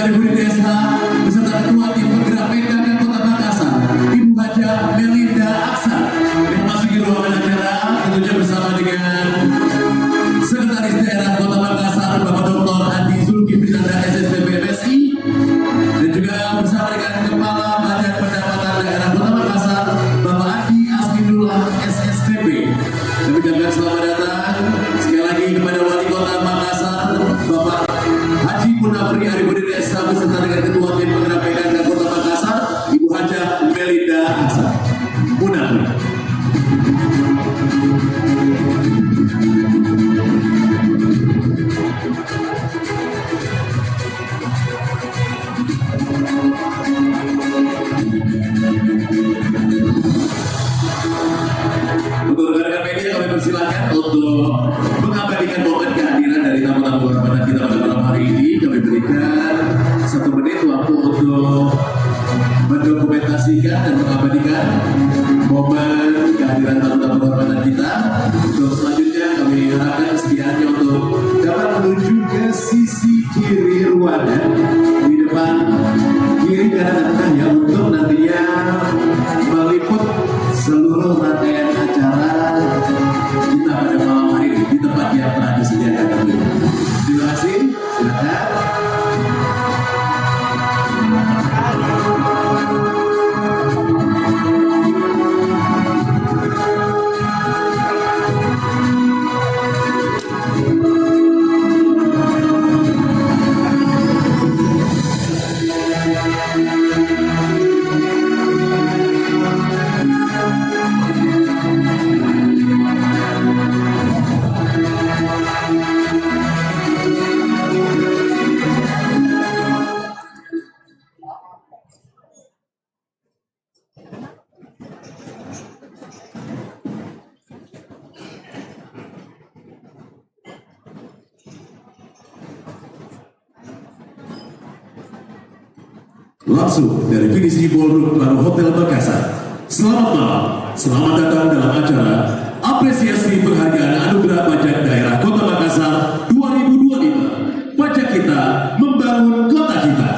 Arifudin Desa beserta Ketua Tim Penggerak PKK Kota Makassar, Ibu Haja Melinda Aksan, yang memasuki ruangan acara tentunya bersama dengan Sekretaris Daerah Kota Makassar Bapak Dr. Andi Zulkifli SSPB MSI, dan juga bersama dengan Kepala Badan Pendapatan Daerah Kota Makassar Bapak Andi Asminullah SSPB. Kami ucapkan selamat datang sekali lagi kepada Wali Kota Makassar Bapak Haji Munafri Arifudin Desa beserta dengan Ketua Tim Penggerak PKK Kota Makassar Ibu Haja Melinda Aksan. Munafri. Untuk rekan-rekan media kami persilakan untuk mengabadikan momen kehadiran dari tamu-tamu kehormatan kita pada malam hari ini. Kami berikan 1 menit waktu untuk mendokumentasikan dan mengabadikan momen kehadiran tamu-tamu kehormatan kita. Untuk selanjutnya kami harapkan kesediaannya untuk dapat menuju ke sisi kiri ruangan di depan kiri kanan tengah ya, untuk nantinya meliput seluruh rangkaian acara kita pada malam hari ini di tempat yang telah disediakan tentunya. Terima kasih. Silakan. Langsung dari Finisi Ballroom Baru Hotel Makassar. Selamat malam, selamat datang dalam acara apresiasi penghargaan anugerah pajak daerah Kota Makassar 2025. Pajak kita membangun kota kita.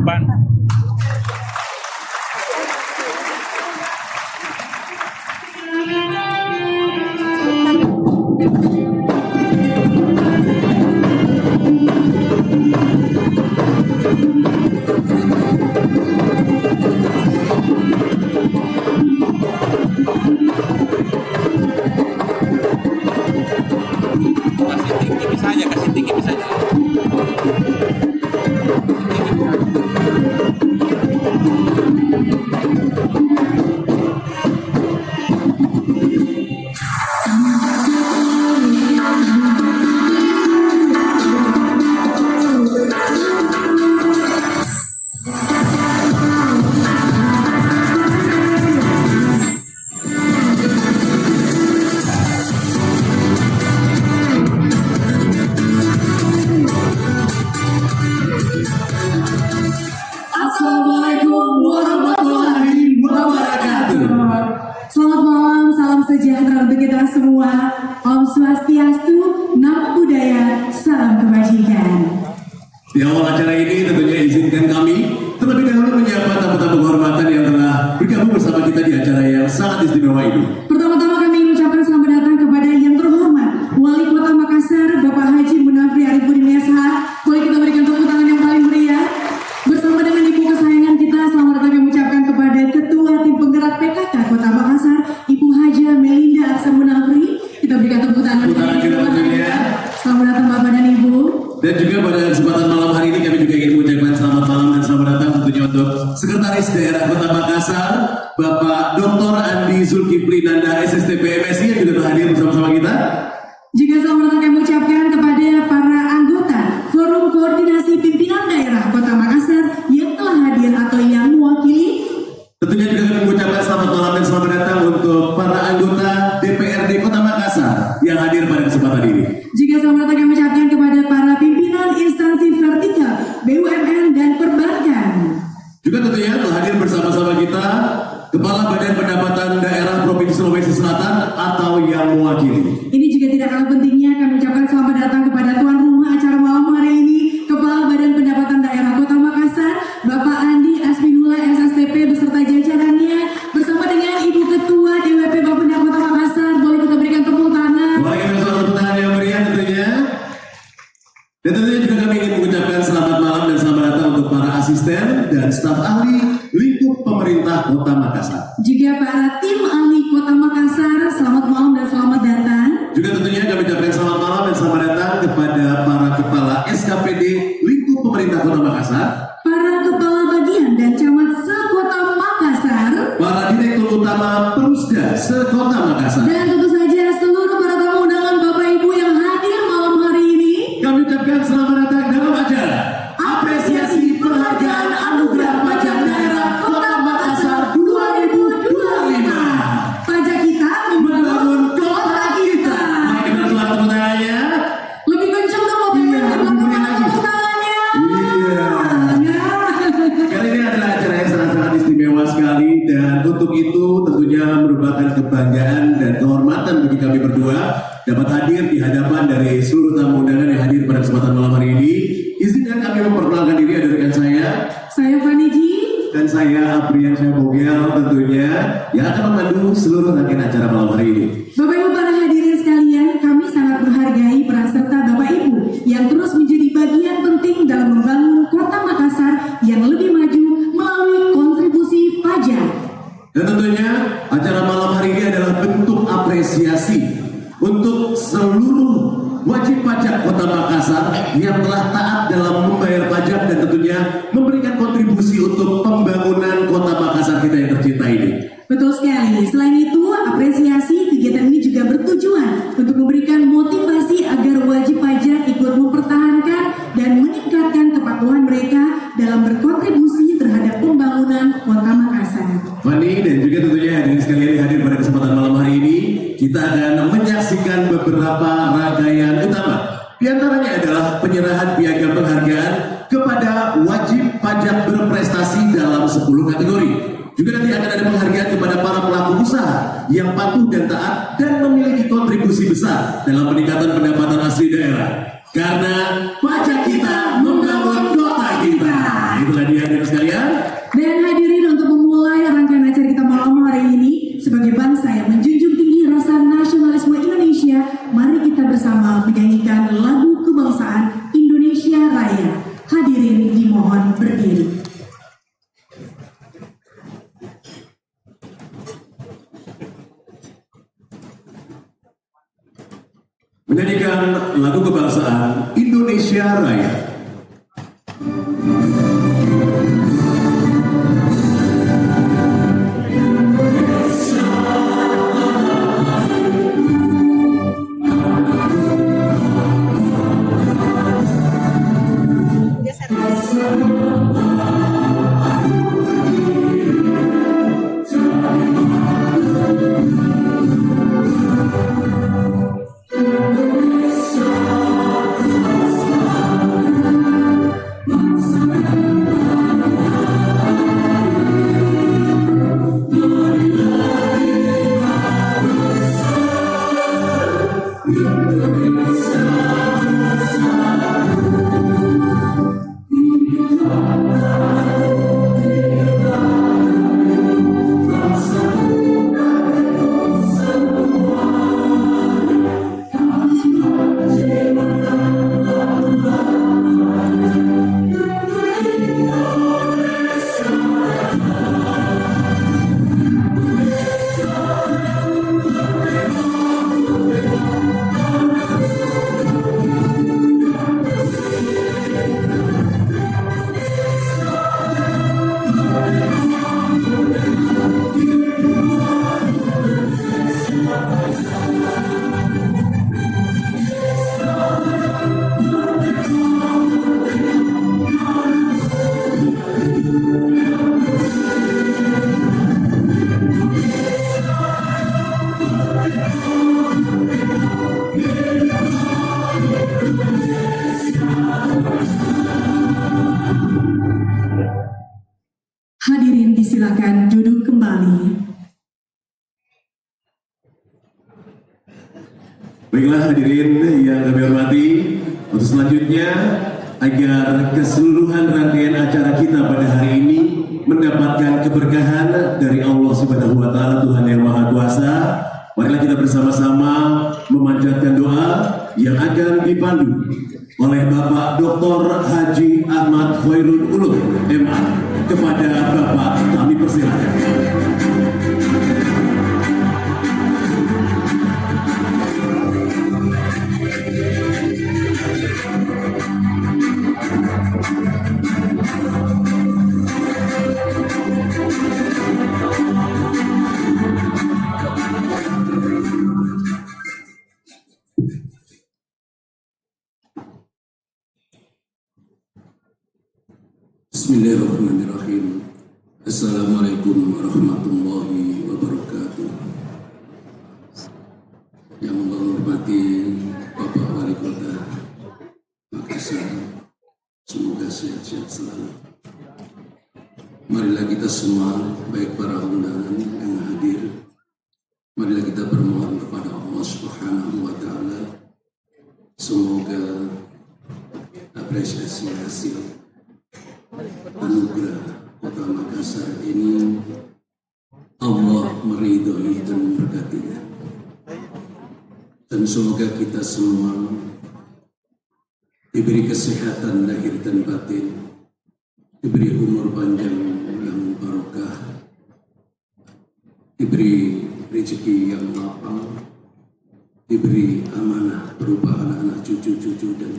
Depan. Kasih tinggi bisa aja. Assalamualaikum warahmatullahi wabarakatuh. Selamat malam, salam sejahtera untuk kita semua. Om Swastiastu, Namo Buddhaya, salam kebajikan. Di awal acara ini tentunya izinkan kami terlebih dahulu menyapa tamu-tamu kehormatan yang telah bergabung bersama kita di acara yang sangat istimewa ini. Pertama-tama kami mengucapkan selamat datang kepada yang terhormat Wali Kota Makassar, Bapak Haji Munafri Arifudin SH. Boleh kita berikan tepuk tangan yang paling meriah. Bersama dengan ibu kesayangan kita, selamat datang kami ucapkan kepada Ketua Tim Penggerak PKK Kota Makassar, Ibu Haja Melinda Aksan Munafri. Kita berikan tepuk tangan. Selamat datang Bapak dan Ibu. Dan juga pada kesempatan malam hari ini kami juga ingin mengucapkan selamat malam dan selamat datang tentunya untuk Sekretaris Daerah Kota Makassar, Bapak Dr. Andi Zulkifli Nanda SSTP MSI yang juga telah hadir bersama-sama kita. Juga selamat datang kami ucapkan kepada para anggota Forum Koordinasi Pimpinan Daerah Kota Makassar yang telah hadir atau yang mewakili. Tentunya juga kami mengucapkan selamat malam dan selamat datang untuk para anggota DPRD Kota Makassar yang hadir pada kesempatan ini. Juga selamat datang kami ucapkan kepada para pimpinan instansi vertikal BUMN dan perbankan. Juga tentunya telah hadir bersama-sama kita Kepala Badan Pendapatan Daerah Provinsi Sulawesi Selatan atau yang mewakili. Ini juga tidak kalah pentingnya kami ucapkan selamat datang kepada tuan rumah acara malam hari ini, Kepala Badan Pendapatan Daerah Kota Makassar, Bapak Andi Asminullah SSTP beserta jajarannya, bersama dengan Ibu Ketua DWP Bapenda Kota Makassar. Boleh kita berikan tepuk tangan. Boleh kita berikan tepuk tangan yang meriah tentunya. Dan tentunya juga kami ingin mengucapkan selamat malam dan selamat datang untuk para asisten dan staf ahli lingkup pemerintah Kota Makassar. Juga para tim ahli Kota Makassar, selamat malam dan selamat datang. Juga tentunya kami ucapkan selamat malam dan selamat datang kepada para kepala SKPD lingkup pemerintah Kota Makassar, Para kepala bagian dan camat sekota Makassar, para direktur utama Perusda sekota Makassar. dan tentu saja seluruh para tamu undangan Bapak Ibu yang hadir malam hari ini. Kami ucapkan selamat datang dalam acara apresiasi penghargaan anugerah pajak daerah Kota Makassar 2025. Pajak kita membangun kota kita. Mari kita selamat tepuk tangannya. Lebih kencang dong Bapak Ibu, tepuk tangannya. Iya. Ya. Kali ini adalah acara yang sangat-sangat istimewa sekali, dan untuk itu tentunya merupakan kebanggaan dan kehormatan bagi kami berdua dapat hadir di hadapan dari seluruh tamu undangan yang hadir pada kesempatan malam hari ini. Izinkan kami memperkenalkan diri, ada rekan saya Saya Fani Ji. dan saya Aprian Syabogel tentunya yang akan memandu seluruh rangkaian acara malam hari ini. Bapak Ibu para hadirin sekalian, kami sangat menghargai peran serta Bapak Ibu yang terus menjadi bagian penting dalam membangun Kota Makassar yang lebih maju melalui kontribusi pajak. Dan tentunya acara malam hari ini adalah bentuk apresiasi untuk seluruh wajib pajak Kota Makassar yang telah taat dalam membayar pajak dan tentunya memberikan kontribusi untuk pembangunan Kota Makassar kita yang tercinta ini. Betul sekali. Selain itu, apresiasi kegiatan ini juga bertujuan untuk memberikan motivasi agar wajib pajak ikut mempertahankan dan meningkatkan kepatuhan mereka dalam berkontribusi terhadap pembangunan Kota Makassar. Fani dan juga tentunya hadirin sekalian yang hadir pada kesempatan malam hari ini, kita akan menyaksikan beberapa rangkaian utama. Di antaranya adalah penyerahan piagam penghargaan kepada wajib pajak berprestasi dalam 10 kategori. Juga nanti akan ada penghargaan kepada para pelaku usaha yang patuh dan taat dan memiliki kontribusi besar dalam peningkatan pendapatan asli daerah. Karena pajak kita membangun kota kita. Itulah dia hadirin sekalian. Dan hadirin, untuk memulai rangkaian acara kita malam hari ini, sebagai bangsa yang menjunjung tinggi rasa nasionalisme Indonesia, mari kita bersama menyanyikan lagu kebangsaan Indonesia Raya. Hadirin dimohon berdiri. Menyanyikan lagu kebangsaan Indonesia Raya. Bangsa Baiklah hadirin yang kami hormati, untuk selanjutnya agar keseluruhan rangkaian acara kita pada hari ini mendapatkan keberkahan dari Allah Subhanahu wa taala, Tuhan yang Maha Kuasa. Marilah kita bersama-sama memanjatkan doa yang akan dipandu oleh Bapak Dr. Haji Ahmad Khairul Ulum MA. Kepada Bapak kami persilakan. Bismillahirrahmanirrahim. Assalamualaikum warahmatullahi wabarakatuh. Yang menghormati Bapak Wali Kota Makassar, semoga sehat-sehat selalu. Marilah kita semua, baik para undangan yang hadir, marilah kita bermohon kepada Allah Subhanahu wa taala, semoga apresiasi hasil anugerah Kota Makassar ini Allah meridhoi dan memberkatinya, dan semoga kita semua diberi kesehatan lahir dan batin, diberi umur panjang yang barokah, diberi rezeki yang lapang, diberi amanah berupa anak-anak cucu-cucu dan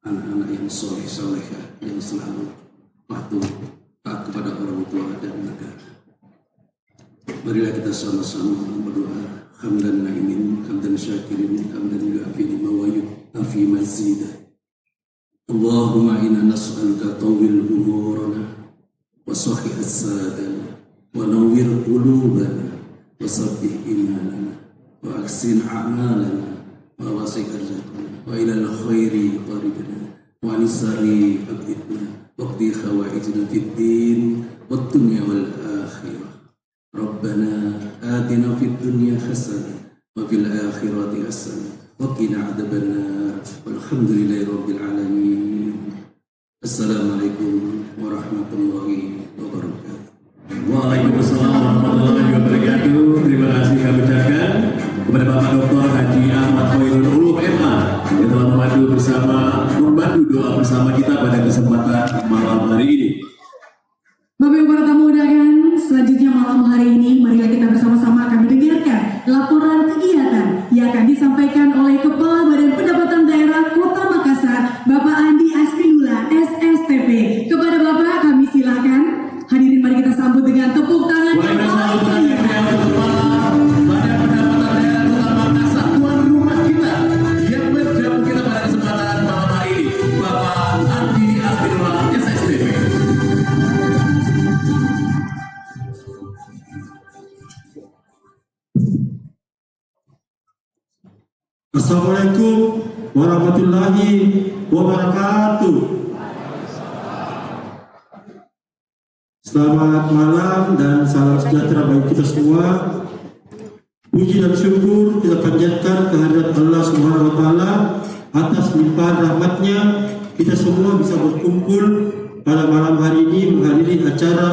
anak-anak yang soleh-solehah yang selalu patuh taat kepada orang tua dan negara. Marilah kita sama-sama berdoa. Hamdan na'imin, hamdan syakirin, hamdan yu'afi lima wa yu'afi mazidah. Allahumma inna nas'aluka tawil umurana wa sahih as-sadana wa nawwir qulubana wa sabbih imanana wa aksin a'malana wa wasi' arzaqana wa ilal khairi qaribna wa anisari abditna waqdi khawaijna fid din wad dunya wal akhirah. Rabbana atina fid dunya hasanah wa fil akhirati hasanah wa qina adzabannar. Walhamdulillahi rabbil alamin. Assalamualaikum warahmatullahi wabarakatuh. Waalaikumsalam warahmatullahi wabarakatuh. Terima kasih kami ucapkan kepada Bapak Dr. Haji Ahmad Khairul Ulum MA yang telah membantu doa bersama kita pada kesempatan malam hari ini. Bapak Ibu para tamu undangan, selanjutnya malam hari ini marilah kita bersama-sama akan mendengarkan laporan kegiatan yang akan disampaikan oleh Kepala Badan Pendapatan Daerah Kota Makassar, Bapak Andi Asfinullah, SSTP. Kepada Bapak kami silakan. Hadirin mari kita sambut dengan tepuk tangan. Badan Pendapatan Daerah Kota Makassar, tuan rumah kita yang menjamu kita pada kesempatan malam hari ini, Bapak Andi Asfinullah, SSTP. Assalamualaikum warahmatullahi wabarakatuh. Selamat malam dan salam sejahtera bagi kita semua. Puji dan syukur kita panjatkan kehadirat Allah Subhanahu wa taala atas limpahan rahmatnya kita semua bisa berkumpul pada malam hari ini menghadiri acara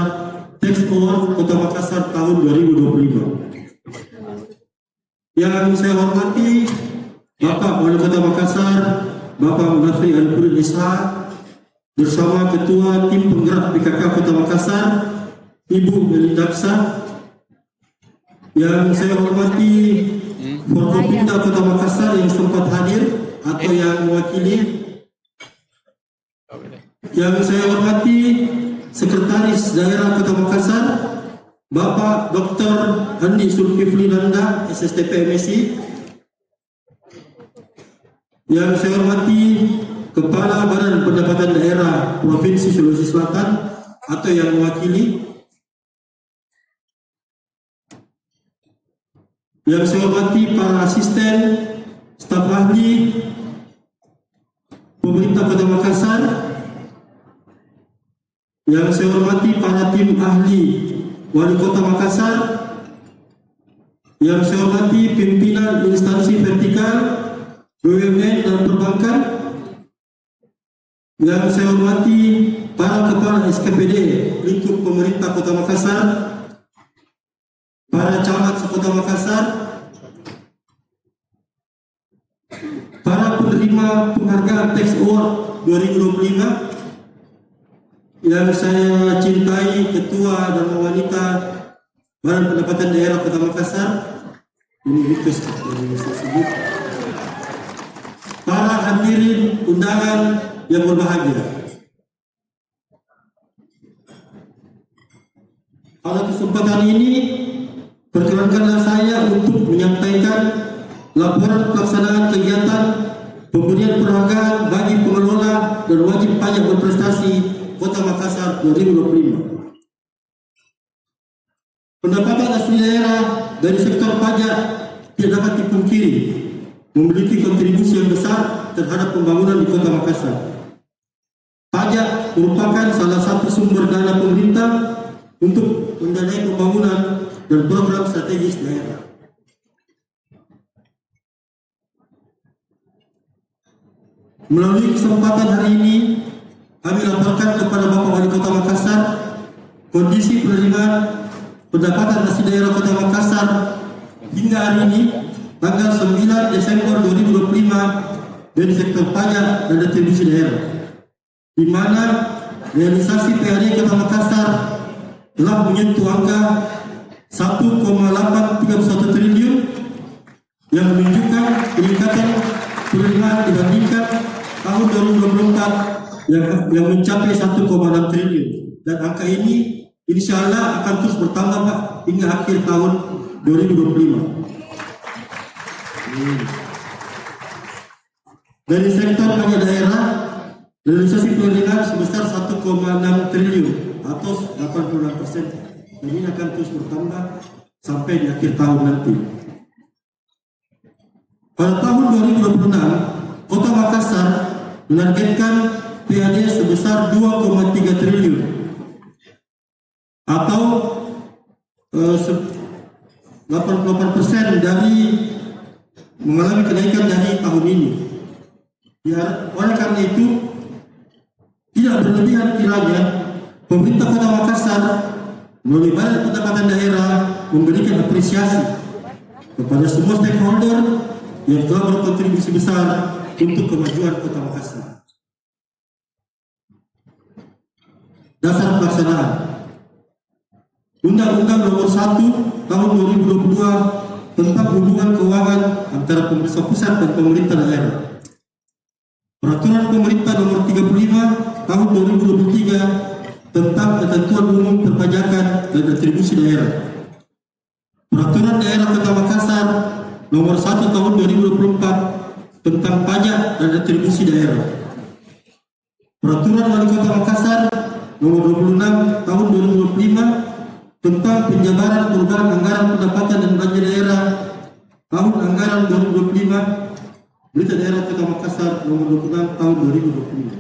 Tax Award Kota Makassar tahun 2025. Yang saya hormati Bapak Wali Kota Makassar, Bapak Munafri Al-Qurul Ishaq, bersama Ketua Tim Penggerak PKK Kota Makassar, Ibu Melinda Aksa. Yang saya hormati Forkopimda Kota Makassar yang sempat hadir atau yang mewakili. Yang saya hormati Sekretaris Daerah Kota Makassar, Bapak Dr. Andi Zulkifli Nanda, SSTP MSI. Yang saya hormati Kepala Badan Pendapatan Daerah Provinsi Sulawesi Selatan atau yang mewakili. Yang saya hormati para asisten, staf ahli pemerintah Kota Makassar. Yang saya hormati para tim ahli Wali Kota Makassar. Yang saya hormati pimpinan instansi vertikal BUMN dan perbankan. Yang saya hormati para kepala SKPD lingkup pemerintah Kota Makassar, para camat Kota Makassar, para penerima penghargaan Tax Award 2025 yang saya cintai, ketua dan wanita Badan Pendapatan Daerah Kota Makassar, ini request yang saya sebut, para hadirin undangan yang berbahagia. Pada kesempatan ini, perkenankanlah saya untuk menyampaikan laporan pelaksanaan kegiatan pemberian penghargaan bagi pengelola dan wajib pajak berprestasi Kota Makassar 2025. Pendapatan asli daerah dari sektor pajak tidak dapat dipungkiri memiliki kontribusi yang besar terhadap pembangunan di Kota Makassar. Pajak merupakan salah satu sumber dana pemerintah untuk mendanai pembangunan dan program strategis daerah. Melalui kesempatan hari ini, kami laporkan kepada Bapak Wali Kota Makassar kondisi penerimaan pendapatan asli daerah Kota Makassar hingga hari ini, tanggal 9 Desember 2025 dari sektor pajak dan retribusi daerah, di mana realisasi PAD Kota Makassar telah menyentuh angka 1,831 triliun yang menunjukkan peningkatan penerimaan dibandingkan tahun 2024 yang mencapai 1,6 triliun, dan angka ini insya Allah akan terus bertambah Pak hingga akhir tahun 2025. Dari sektor pajak daerah, realisasi penerimaan sebesar 1,6 triliun atau 86%. Dan ini akan terus bertambah sampai di akhir tahun nanti. Pada tahun 2026, Kota Makassar menargetkan PAD sebesar 2,3 triliun atau 88% dari mengalami kenaikan dari tahun ini. Ya, oleh karena itu tidak berlebihan kiranya pemerintah Kota Makassar melalui Badan Pendapatan Daerah memberikan apresiasi kepada semua stakeholder yang telah berkontribusi besar untuk kemajuan Kota Makassar. Dasar pelaksanaan Undang-Undang Nomor 1 Tahun 2022 tentang hubungan keuangan antara pemerintah pusat dan pemerintah daerah. Peraturan Pemerintah Nomor 35 Tahun 2023 tentang ketentuan umum perpajakan dan retribusi daerah. Peraturan Daerah Kota Makassar Nomor 1 Tahun 2024 tentang pajak dan retribusi daerah. Peraturan Wali Kota Makassar Nomor 26 Tahun 2025 tentang penjabaran perubahan anggaran pendapatan dan belanja daerah tahun anggaran 2025. Berita Daerah Kota Makassar Nomor 26 Tahun 2025.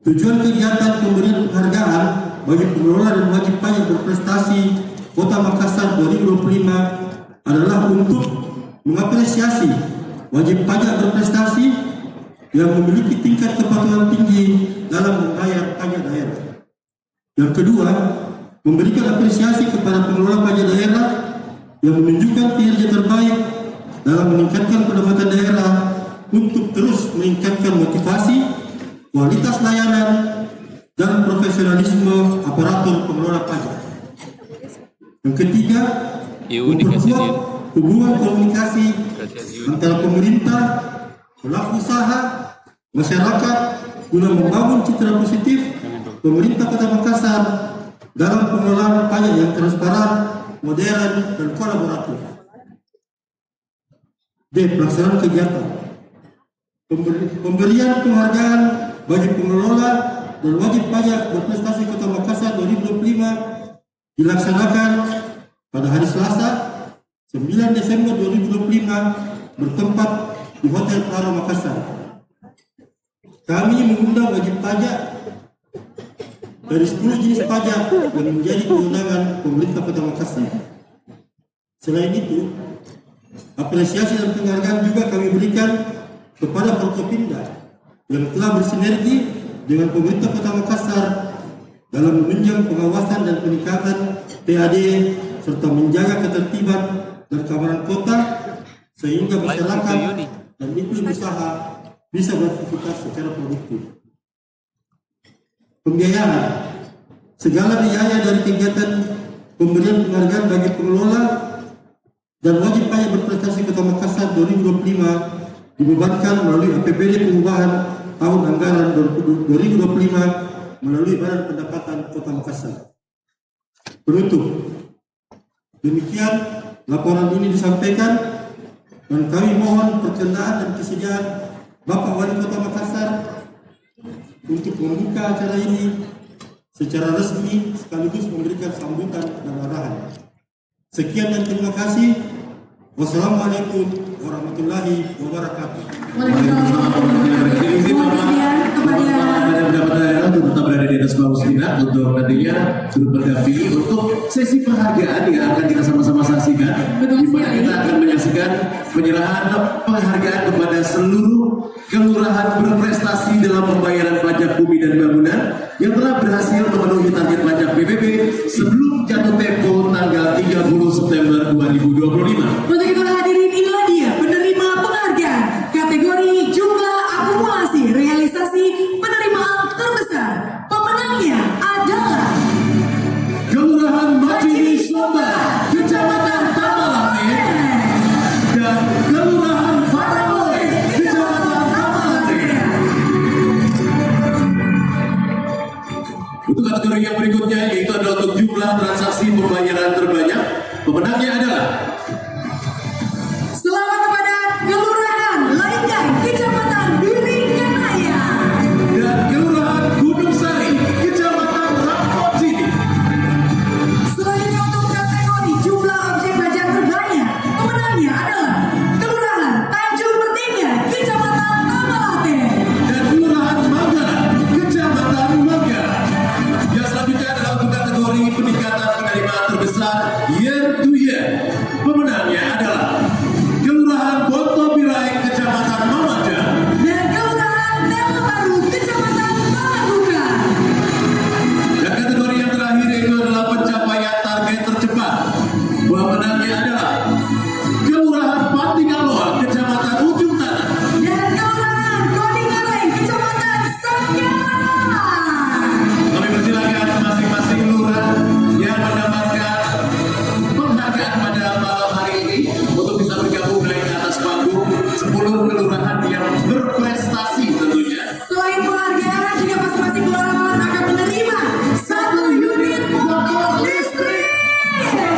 Tujuan kegiatan pemberian penghargaan bagi pengelola dan wajib pajak berprestasi Kota Makassar 2025 adalah untuk mengapresiasi wajib pajak berprestasi yang memiliki tingkat kepatuhan tinggi dalam membayar pajak daerah. Yang kedua, memberikan apresiasi kepada pengelola pajak daerah yang menunjukkan kinerja terbaik dalam meningkatkan pendapatan daerah untuk terus meningkatkan motivasi, kualitas layanan, dan profesionalisme aparatur pengelola pajak. Yang ketiga, memperkuat hubungan komunikasi antara pemerintah, pelaku usaha, masyarakat guna membangun citra positif pemerintah Kota Makassar dalam pengelolaan pajak yang transparan, modern, dan kolaboratif. D. Pelaksanaan kegiatan pemberian penghargaan bagi pengelola dan wajib pajak berprestasi Kota Makassar 2025 dilaksanakan pada hari Selasa 9 Desember 2025 bertempat di Hotel Claro Makassar. Kami mengundang wajib pajak dari 10 jenis pajak yang menjadi kewenangan pemerintah Kota Makassar. Selain itu, apresiasi dan penghargaan juga kami berikan kepada Forkopimda yang telah bersinergi dengan pemerintah Kota Makassar dalam menunjang pengawasan dan peningkatan PAD serta menjaga ketertiban dan keamanan kota sehingga masyarakat dan iklim usaha bisa beraktivitas secara produktif. Pembiayaan, segala biaya dari kegiatan pemberian penghargaan bagi pengelola dan wajib pajak berprestasi Kota Makassar 2025 dibebankan melalui APBD pengubahan tahun anggaran 2025 melalui Badan Pendapatan Kota Makassar. Penutup, demikian laporan ini disampaikan dan kami mohon perkenan dan kesediaan Bapak Wali Kota Makassar untuk membuka acara ini secara resmi sekaligus memberikan sambutan dan arahan. Sekian dan terima kasih. Wassalamualaikum warahmatullahi wabarakatuh. Waalaikumsalam warahmatullahi wabarakatuh. Mohon kesediaan kepada pendapat daerah untuk tetap berada di atas bawah sekitar untuk nantinya turut berdampingi untuk sesi penghargaan yang akan kita sama-sama saksikan. Betul Di mana sekali. kita akan menyaksikan penyerahan penghargaan kepada seluruh kelurahan berprestasi dalam pembayaran pajak bumi dan bangunan yang telah berhasil memenuhi target pajak PBB sebelum jatuh tempo tanggal 30 September 2025. Untuk itu hadirin, inilah dia penerima penghargaan kategori jumlah akumulasi realisasi penerimaan terbesar. Pemenangnya adalah Kelurahan Majini Somba, Kecamatan Tamalate, dan Kelurahan Paramoy, Kecamatan Tamalate. Untuk kategori yang berikutnya yaitu adalah untuk jumlah transaksi pembayaran terbanyak. Pemenangnya adalah selamat kepada Kelurahan Laingkai, Kecamatan Biringkanaya. dan Kelurahan Gunung Sari, Kecamatan Rapocini. Selanjutnya untuk kategori jumlah objek pajak terbanyak, pemenangnya adalah Kelurahan Tanjung Bertiga, Kecamatan Tamalate. Dan Kelurahan Manggaran, Kecamatan Manggaran. Yang selanjutnya adalah untuk kategori peningkatan penerimaan terbesar year to year. Pemenangnya adalah Kelurahan Boto Birai, Kecamatan Mamajan. Dan Kelurahan Tema Baru, Kecamatan Palabukan. Dan kategori yang terakhir itu adalah pencapaian target tercepat. Pemenangnya adalah Kelurahan Patingaloa, Kecamatan Ujung Tanah. Dan Kelurahan Kodingareng, Kecamatan Sangkaran. Kami persilakan masing-masing lurah yang mendapatkan penghargaan pada malam hari ini untuk bisa bergabung naik ke atas panggung 10 kelurahan yang berprestasi tentunya. Selain penghargaan, juga masing-masing kelurahan akan menerima 1 unit motor listrik.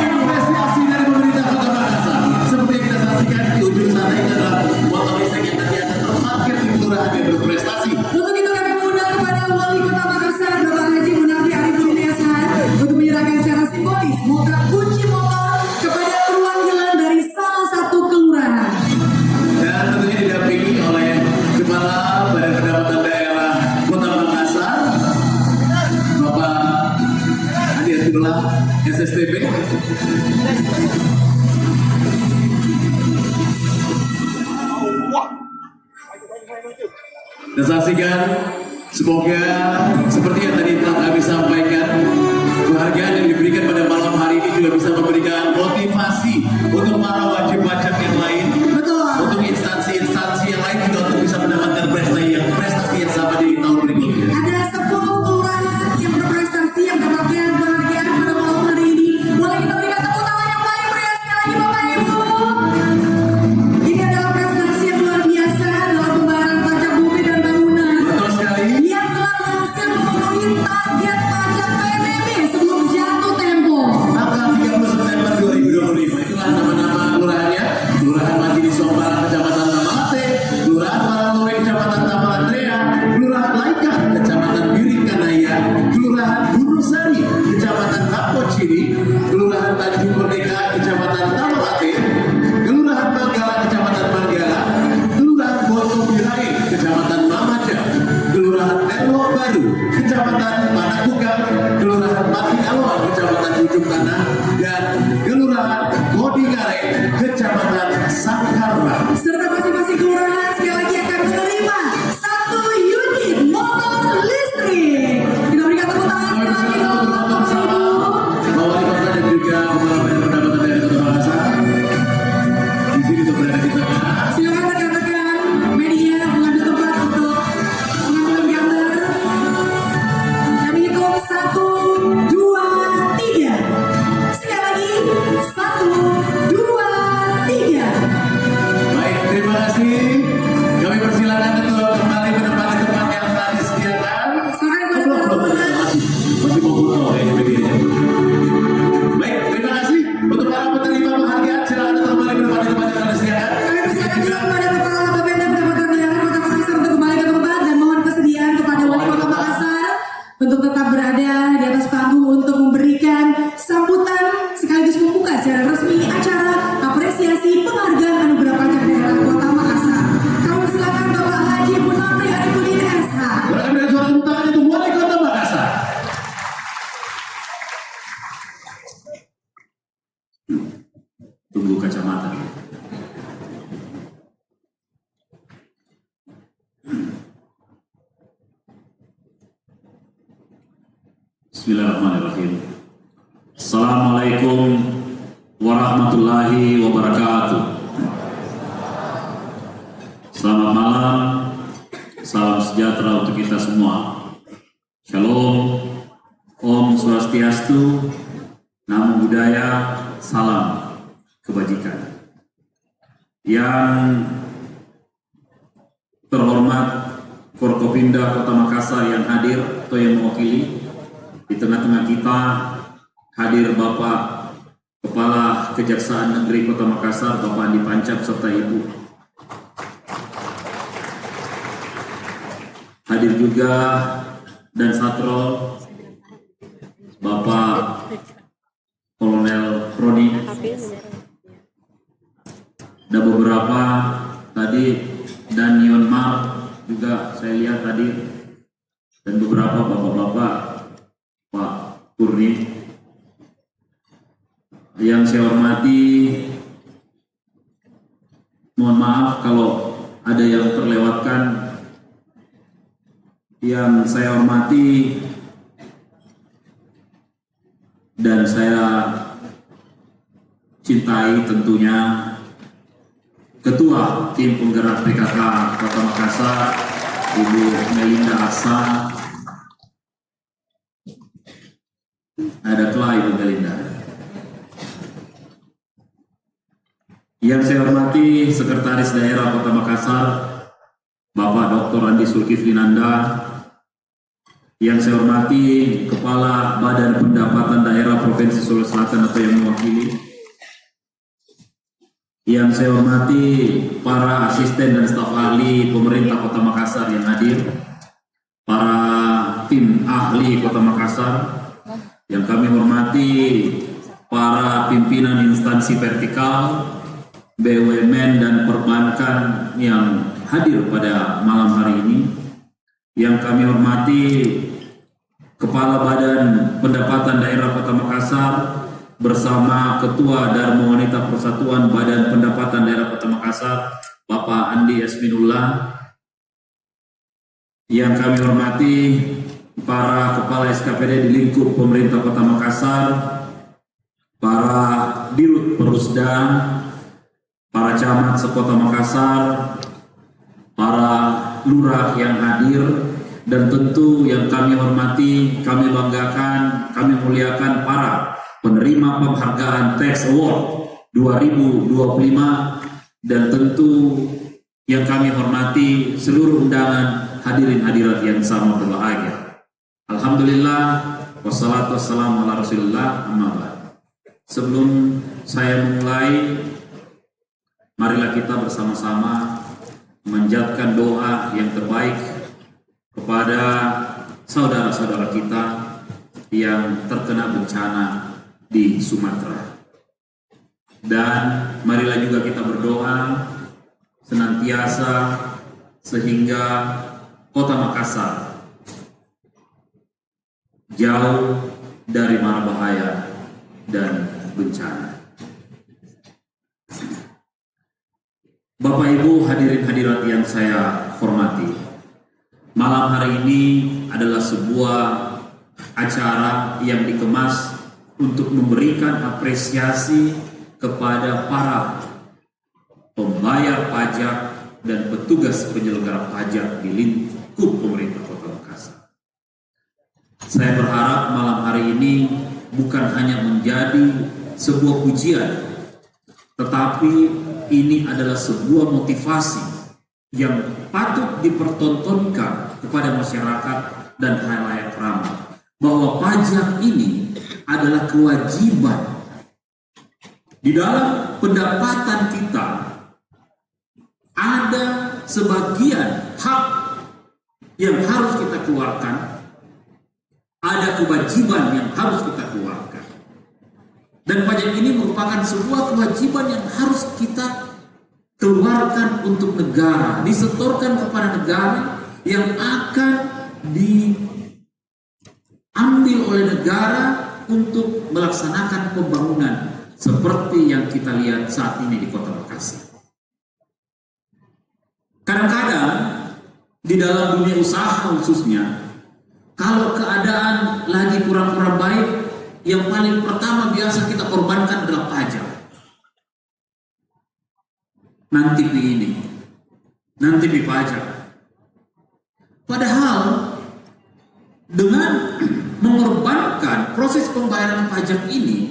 Apresiasi dari pemerintah Kota Makassar. Seperti yang kita saksikan di ujung sana ini adalah motor listrik yang nanti akan terparkir di kelurahan yang berprestasi. Untuk itu kami mengundang kepada Wali Kota Makassar, Bapak Haji Munafri Arifudin Yashar, untuk menyerahkan secara simbolis motor kunci motor kepada perwakilan dari salah satu kelurahan. Dan tentunya didampingi oleh Kepala Badan Pendapatan Daerah Kota Makassar, Bapak Andi Asbullah, SSTB. Dan saksikan, semoga seperti yang tadi telah kami sampaikan, penghargaan yang diberikan pada malam hari ini juga bisa memberikan motivasi untuk para wajib pajak yang lain, Betul. untuk instansi-instansi yang lain juga untuk bisa mendapatkan prestasi yang sama di tahun berikutnya. Ada 10 kelurahan yang berprestasi yang mendapatkan penghargaan pada malam hari ini. Boleh kita berikan tepuk tangan yang paling meriah sekali lagi Bapak Ibu. Ini adalah prestasi yang luar biasa dalam pembayaran pajak bumi dan bangunan Betul sekali. yang telah berhasil memenuhi target pajak PBB sebelum tunggu kacamata. Bismillahirrahmanirrahim. Assalamualaikum warahmatullahi wabarakatuh. Selamat malam, salam sejahtera untuk kita semua. Shalom, Om Swastiastu, Namo Buddhaya, salam kebajikan. Yang terhormat Forkopimda Kota Makassar yang hadir atau yang mewakili, di tengah-tengah kita hadir Bapak Kepala Kejaksaan Negeri Kota Makassar, Bapak Andi Pancap, serta Ibu. Hadir juga dan Satro Bapak Kolonel Roni, ada beberapa tadi, dan Yonmar juga saya lihat tadi, dan beberapa bapak-bapak, Pak Kurni. Yang saya hormati, mohon maaf kalau ada yang terlewatkan. Yang saya hormati dan saya cintai tentunya Ketua Tim Penggerak PKK Kota Makassar, Ibu Melinda Aksa. Ada Kla Ibu Melinda. Yang saya hormati Sekretaris Daerah Kota Makassar, Bapak Dr. Andi Zulkifli Nanda. Yang saya hormati Kepala Badan Pendapatan Daerah Provinsi Sulawesi Selatan atau yang mewakili. Yang saya hormati para asisten dan staf ahli pemerintah Kota Makassar yang hadir, para tim ahli Kota Makassar. Yang kami hormati para pimpinan instansi vertikal, BUMN dan perbankan yang hadir pada malam hari ini. Yang kami hormati Kepala Badan Pendapatan Daerah Kota Makassar bersama Ketua Dharma Wanita Persatuan Badan Pendapatan Daerah Kota Makassar, Bapak Andi Yasminullah. Yang kami hormati para Kepala SKPD di lingkup pemerintah Kota Makassar, para Dirut Perusdam, para camat sekota Makassar, para lurah yang hadir, dan tentu yang kami hormati, kami banggakan, kami muliakan para penerima penghargaan Tax Award 2025, dan tentu yang kami hormati seluruh undangan hadirin hadirat yang sama berbahagia. Alhamdulillah, wassalatu wassalamu ala Rasulillah, amma ba'd. Sebelum saya memulai, marilah kita bersama-sama memanjatkan doa yang terbaik kepada saudara-saudara kita yang terkena bencana di Sumatera. Dan marilah juga kita berdoa senantiasa sehingga Kota Makassar jauh dari mara bahaya dan bencana. Bapak Ibu hadirin hadirat yang saya hormati, malam hari ini adalah sebuah acara yang dikemas untuk memberikan apresiasi kepada para pembayar pajak dan petugas penyelenggara pajak di lingkup pemerintah Kota Makassar. Saya berharap malam hari ini bukan hanya menjadi sebuah pujian, tetapi ini adalah sebuah motivasi yang patut dipertontonkan kepada masyarakat dan halayak ramai, bahwa pajak ini adalah kewajiban. Di dalam pendapatan kita ada sebagian hak yang harus kita keluarkan, ada kewajiban yang harus kita keluarkan. Dan pajak ini merupakan sebuah kewajiban yang harus kita keluarkan untuk negara, disetorkan kepada negara yang akan diambil oleh negara untuk melaksanakan pembangunan seperti yang kita lihat saat ini di Kota Makassar. Kadang-kadang di dalam dunia usaha khususnya, kalau keadaan lagi kurang-kurang baik, yang paling pertama biasa kita korbankan adalah pajak. Nanti ini, nanti pajak. Padahal dengan mengorbankan proses pembayaran pajak ini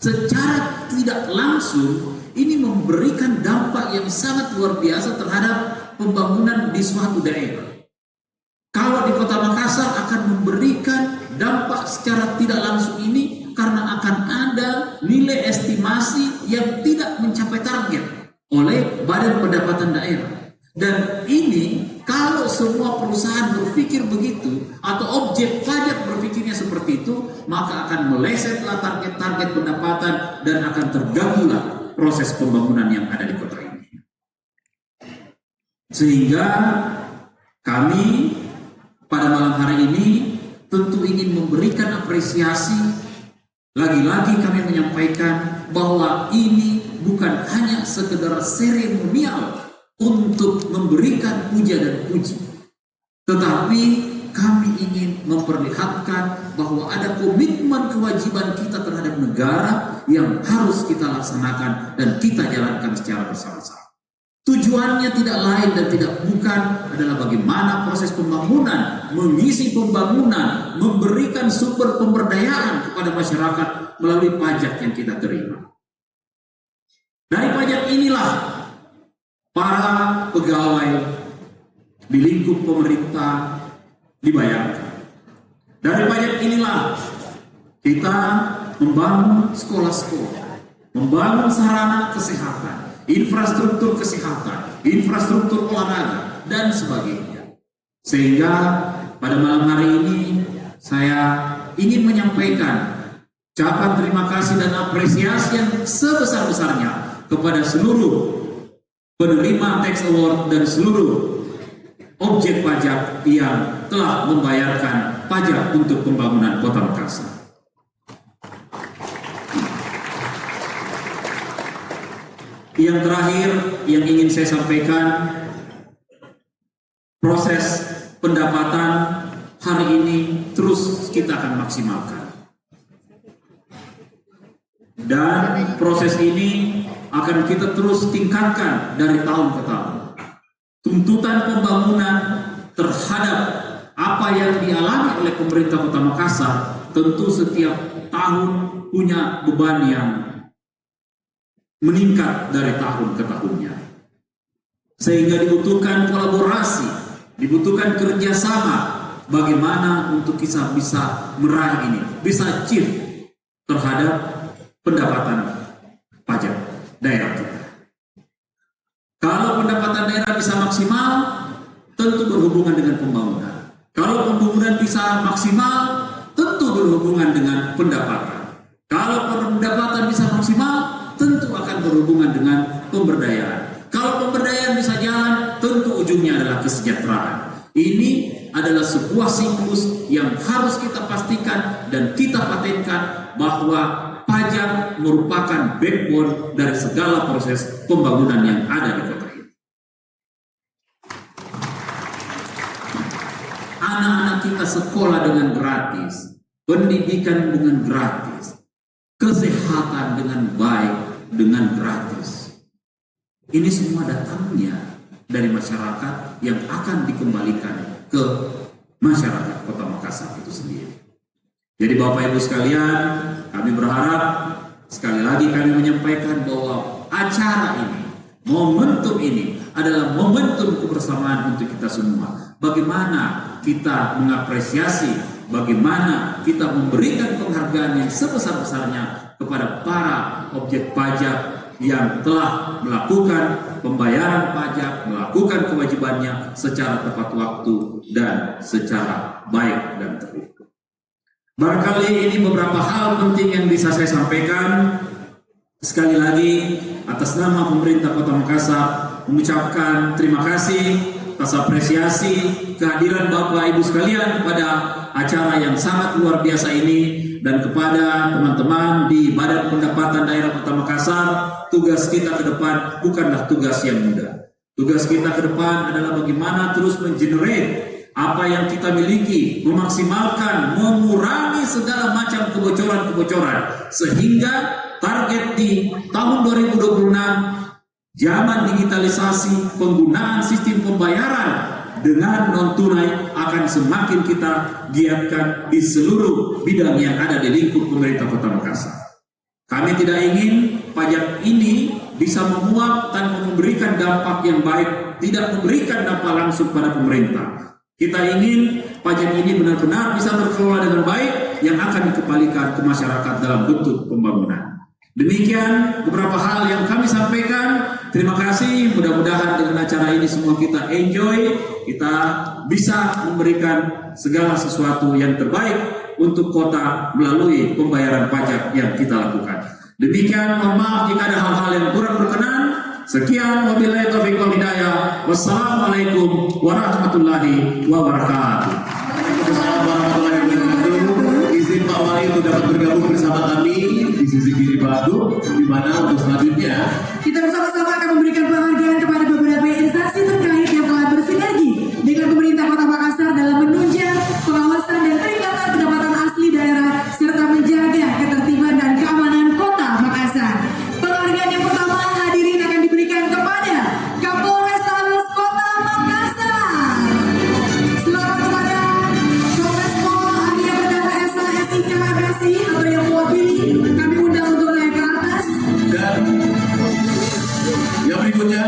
secara tidak langsung ini memberikan dampak yang sangat luar biasa terhadap pembangunan di suatu daerah. Kalau di Kota Makassar akan memberikan dampak secara tidak langsung ini karena akan ada nilai estimasi yang tidak mencapai target oleh Badan Pendapatan Daerah. Dan ini kalau semua perusahaan berpikir begitu atau objek pajak berpikirnya seperti itu, maka akan melesetlah target-target pendapatan dan akan terganggulah proses pembangunan yang ada di kota ini. Sehingga kami pada malam hari ini tentu ingin memberikan apresiasi. Lagi-lagi kami menyampaikan bahwa ini bukan hanya sekedar seremonial untuk memberikan puja dan puji, tetapi kami ingin memperlihatkan bahwa ada komitmen kewajiban kita terhadap negara yang harus kita laksanakan dan kita jalankan secara bersama-sama. Tujuannya tidak lain dan tidak bukan adalah bagaimana proses pembangunan, mengisi pembangunan, memberikan sumber pemberdayaan kepada masyarakat melalui pajak yang kita terima. Dari pajak inilah para pegawai di lingkup pemerintah dibayarkan. Dari pajak inilah kita membangun sekolah-sekolah, membangun sarana kesehatan, infrastruktur kesehatan, infrastruktur olahraga, dan sebagainya. Sehingga pada malam hari ini saya ingin menyampaikan ucapan terima kasih dan apresiasi yang sebesar-besarnya kepada seluruh penerima tax award dan seluruh objek pajak yang telah membayarkan pajak untuk pembangunan Kota Makassar. Yang terakhir yang ingin saya sampaikan, proses pendapatan hari ini terus kita akan maksimalkan. Dan proses ini akan kita terus tingkatkan dari tahun ke tahun. Tuntutan pembangunan terhadap apa yang dialami oleh pemerintah Kota Makassar tentu setiap tahun punya beban yang meningkat dari tahun ke tahunnya. Sehingga dibutuhkan kolaborasi, dibutuhkan kerjasama bagaimana untuk kita bisa meraih ini, bisa achieve terhadap pendapatan pajak daerah kita. Kalau pendapatan daerah bisa maksimal, tentu berhubungan dengan pembangunan. Kalau pembangunan bisa maksimal, tentu berhubungan dengan pendapatan. Kalau pendapatan bisa maksimal, tentu akan berhubungan dengan pemberdayaan. Kalau pemberdayaan bisa jalan, tentu ujungnya adalah kesejahteraan. Ini adalah sebuah siklus yang harus kita pastikan dan kita patenkan bahwa pajak merupakan backbone dari segala proses pembangunan yang ada di kota ini. Anak-anak kita sekolah dengan gratis, pendidikan dengan gratis, kesehatan dengan baik, dengan gratis. Ini semua datangnya dari masyarakat yang akan dikembalikan ke masyarakat Kota Makassar itu sendiri. Jadi Bapak Ibu sekalian, kami berharap sekali lagi kami menyampaikan bahwa acara ini, momentum ini adalah momentum kebersamaan untuk kita semua. Bagaimana kita mengapresiasi, bagaimana kita memberikan penghargaan yang sebesar-besarnya kepada para objek pajak yang telah melakukan pembayaran pajak, melakukan kewajibannya secara tepat waktu dan secara baik dan terukur. Barangkali ini beberapa hal penting yang bisa saya sampaikan. Sekali lagi atas nama pemerintah Kota Makassar mengucapkan terima kasih atas apresiasi kehadiran Bapak Ibu sekalian pada acara yang sangat luar biasa ini, dan kepada teman-teman di Badan Pendapatan Daerah Kota Makassar, tugas kita ke depan bukanlah tugas yang mudah. Tugas kita ke depan adalah bagaimana terus mengenerate apa yang kita miliki, memaksimalkan, mengurangi segala macam kebocoran-kebocoran, sehingga target di tahun 2026 zaman digitalisasi, penggunaan sistem pembayaran dengan non tunai akan semakin kita giatkan di seluruh bidang yang ada di lingkup pemerintah Kota Makassar. Kami tidak ingin pajak ini bisa menguap tanpa memberikan dampak yang baik, tidak memberikan dampak langsung pada pemerintah. Kita ingin pajak ini benar-benar bisa terkelola dengan baik yang akan dikembalikan ke masyarakat dalam bentuk pembangunan. Demikian beberapa hal yang kami sampaikan. Terima kasih, mudah-mudahan dengan acara ini semua kita enjoy, kita bisa memberikan segala sesuatu yang terbaik untuk kota melalui pembayaran pajak yang kita lakukan. Demikian, mohon maaf jika ada hal-hal yang kurang berkenan. Sekian, wabillahi taufiq wal hidayah. Wassalamualaikum warahmatullahi wabarakatuh. Assalamualaikum warahmatullahi wabarakatuh. Izin Pak Wali untuk dapat bergabung bersama kami di sisi kiri Badu, di mana untuk selanjutnya Kita bersama-sama akan memberikan penghargaan kepada beberapa instansi terkait yang telah bersinergi dengan pemerintah Kota Makassar dalam menunjang pengawasan dan peningkatan pendapatan asli daerah serta menjaga ketertiban dan keamanan Kota Makassar. Penghargaan yang pertama hadirin akan diberikan kepada Kapolrestabes Kota Makassar. Selamat kepada Kompes Pol Arya Berdana SIK Agresi atau yang mewakili, kami undang untuk naik ke atas. dan yang berikutnya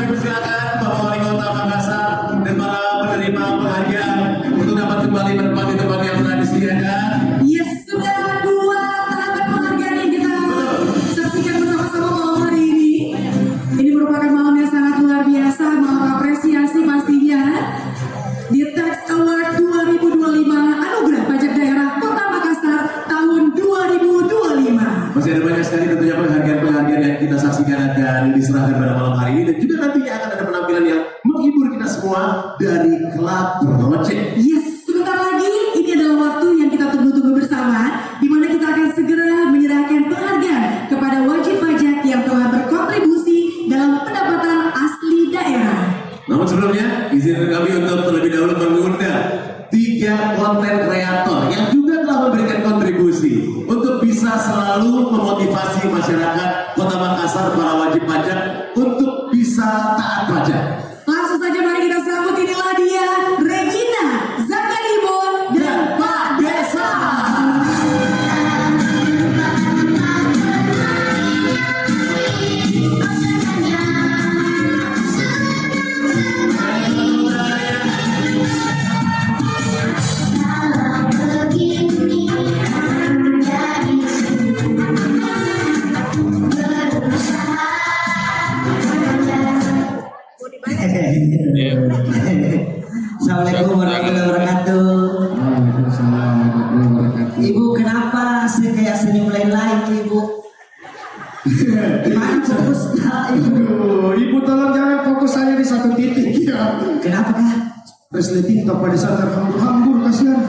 kami persilakan Bapak Wali Kota Makassar dan para penerima penghargaan untuk dapat kembali menempati tempat yang telah disediakan. Yes, sudah 2 tahapan penghargaan yang kita saksikan bersama-sama malam hari ini. Ini merupakan malam yang sangat luar biasa, malam apresiasi pastinya. Di Tax Award 2025 Anugerah Pajak Daerah Kota Makassar tahun 2025. Masih ada banyak sekali tentunya penghargaan-penghargaan yang kita saksikan akan diserahkan pada malam hari ini, dan juga nantinya akan ada penampilan yang menghibur kita semua dari Klub Project. Yes, sebentar lagi ini adalah waktu yang kita tunggu-tunggu bersama, di mana kita akan segera menyerahkan penghargaan kepada wajib pajak yang telah berkontribusi dalam pendapatan asli daerah. Namun sebelumnya, izinkan kami untuk terlebih dahulu mengundang 3 konten kreator yang juga telah memberikan kontribusi untuk bisa selalu memotivasi masyarakat Kota Makassar, para wajib pajak untuk bisa taat pajak. Langsung saja mari kita sambut, inilah dia Regina, Zakaribon, dan Pak Desa. Assalamualaikum warahmatullahi wabarakatuh. Ibu, kenapa saya kayak senyum lain-lain Ibu? Gimana fokus tak Ibu? Ibu tolong jangan fokus hanya di satu titik ya. Kenapa kah? Resleting tak pada saat terhambur-hambur kasihan.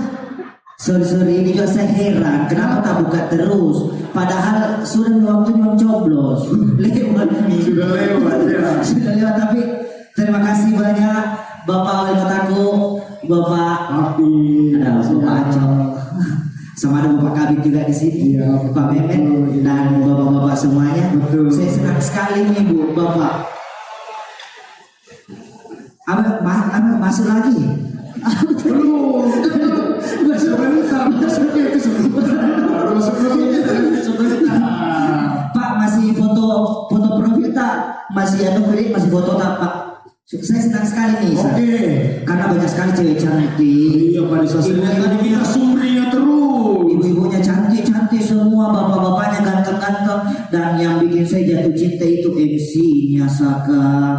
Sorry, ini juga saya heran. Kenapa tak buka terus? Padahal sudah waktunya mencoblos. Lewat nih. Sudah lewat ya. Sudah lewat, tapi terima kasih banyak Bapak Wali Kotaku, Bapak ada Bapak Acong, sama ada Bapak Kabit juga di sini, Iya, Pak Memet dan bapak-bapak semuanya. Betul. Saya senang sekali nih Bu, Bapak. Apa masuk lagi? Pak, masih foto profil tak? Masih masih foto tak Pak? Saya senang sekali nih, Oke. karena banyak sekali cewek cantik. Iya, Pak Desa, tadi kita sumringnya terus. Ibu-ibunya cantik-cantik semua, bapak-bapaknya ganteng-ganteng, dan yang bikin saya jatuh cinta itu MC-nya Saka.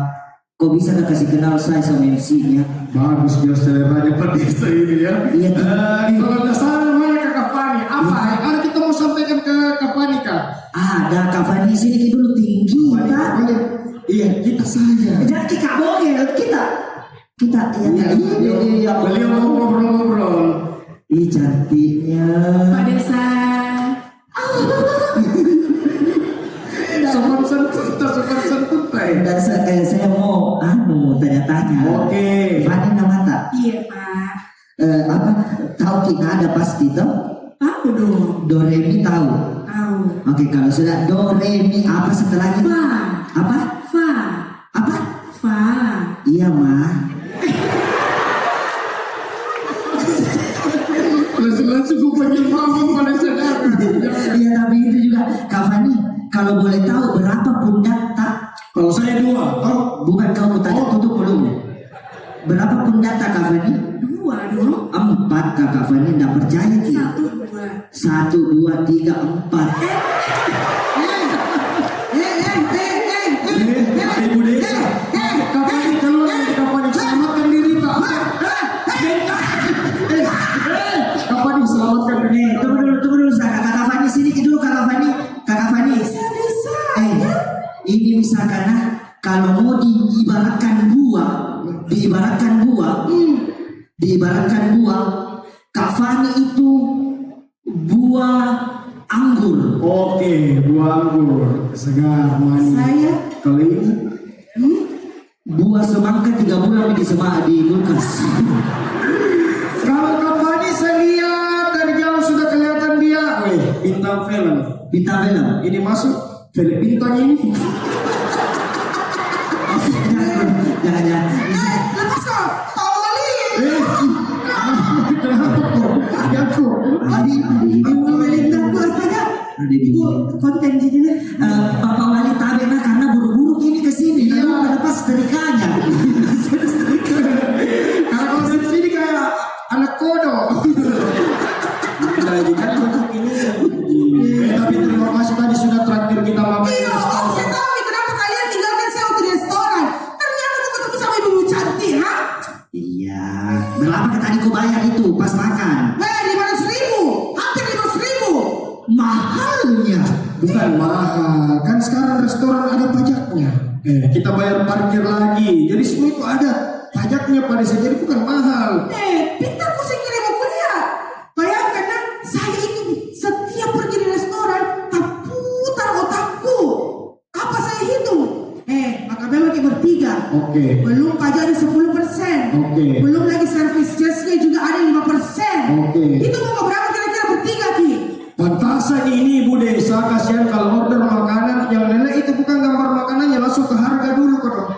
Kok bisa gak kasih kenal saya sama MC-nya? Bagus dia seleranya Pak Desa ini ya. Iya. Kalau nggak salah namanya Kakak Fani. Apa? Ada kita mau sampaikan ke Kak Fani Kak? Ada Kak Fani sini dulu tinggi, Pak. Iya, kita saja. Jangan Kak Bogel, kita iya. Beliau mau ngobrol-ngobrol. Ih, cantiknya. Pak Desa. Sopan santun, Pak. Dan saya mau tanya-tanya. Oke. Fani nama tak? Iya Pak. Apa? Tahu kita ada pasti toh? Tahu dong. Do re mi tahu. Tahu. Oke, kalau sudah do re mi apa setelahnya? Fa. Apa? Fa. Apa? Fa. Iya mah. Langsung gue panggil mama pada saudara. Iya, tapi itu juga Kak Fani, kalau boleh tahu berapa pundak tak? Kalau saya 2, oh, Bukan kamu tanya, tutup belum? Berapa pundak tak Kak Fani? 2 dong. 4 Kak Fani, tidak percaya ki? 1, 2. 1, 2, 3, 4. Ibu Desa. Kapan keluar dari kapan selamatkan diri Pak? Kapan diselamatkan diri? Tunggu dulu, Kakak Fani sini dulu, Kakak Fani. Ini misalkan kalau mau diibaratkan buah, Kak Fani itu buah anggur. Oke, buah anggur segar manis. Saya? Kalau ini Buah semangka 3 bulan di kulkas. kalau Kapani saya lihat dari jauh sudah kelihatan dia, bintang film. Bintang film. Ini masuk film bintang ini. Jangan. Lepas kok. Pak Wali. Kenapa kok? Ya kok. Ibu Melinda ku astaga. Ibu konten jadi Bapak Wali tabe karena buru-buru kini kesini. Lalu lepas dari Bukan mahal, kan sekarang restoran ada pajaknya. Kita bayar parkir lagi, jadi semua itu ada pajaknya pada saya, jadi bukan mahal. Pintar kok saya kira mau kuliah. Bayangkan nah, saya itu setiap pergi di restoran tak putar otakku. Apa saya hitung? Maka memang kita bertiga. Oke. Belum pajak ada 10%. Oke. Belum lagi service charge-nya juga ada 5%. Oke. Itu mau berapa kira-kira bertiga Ki? Pantasan ini Bu Desa, kasihan kalau order makanan yang nenek itu bukan gambar makanannya, langsung ke harga dulu kok.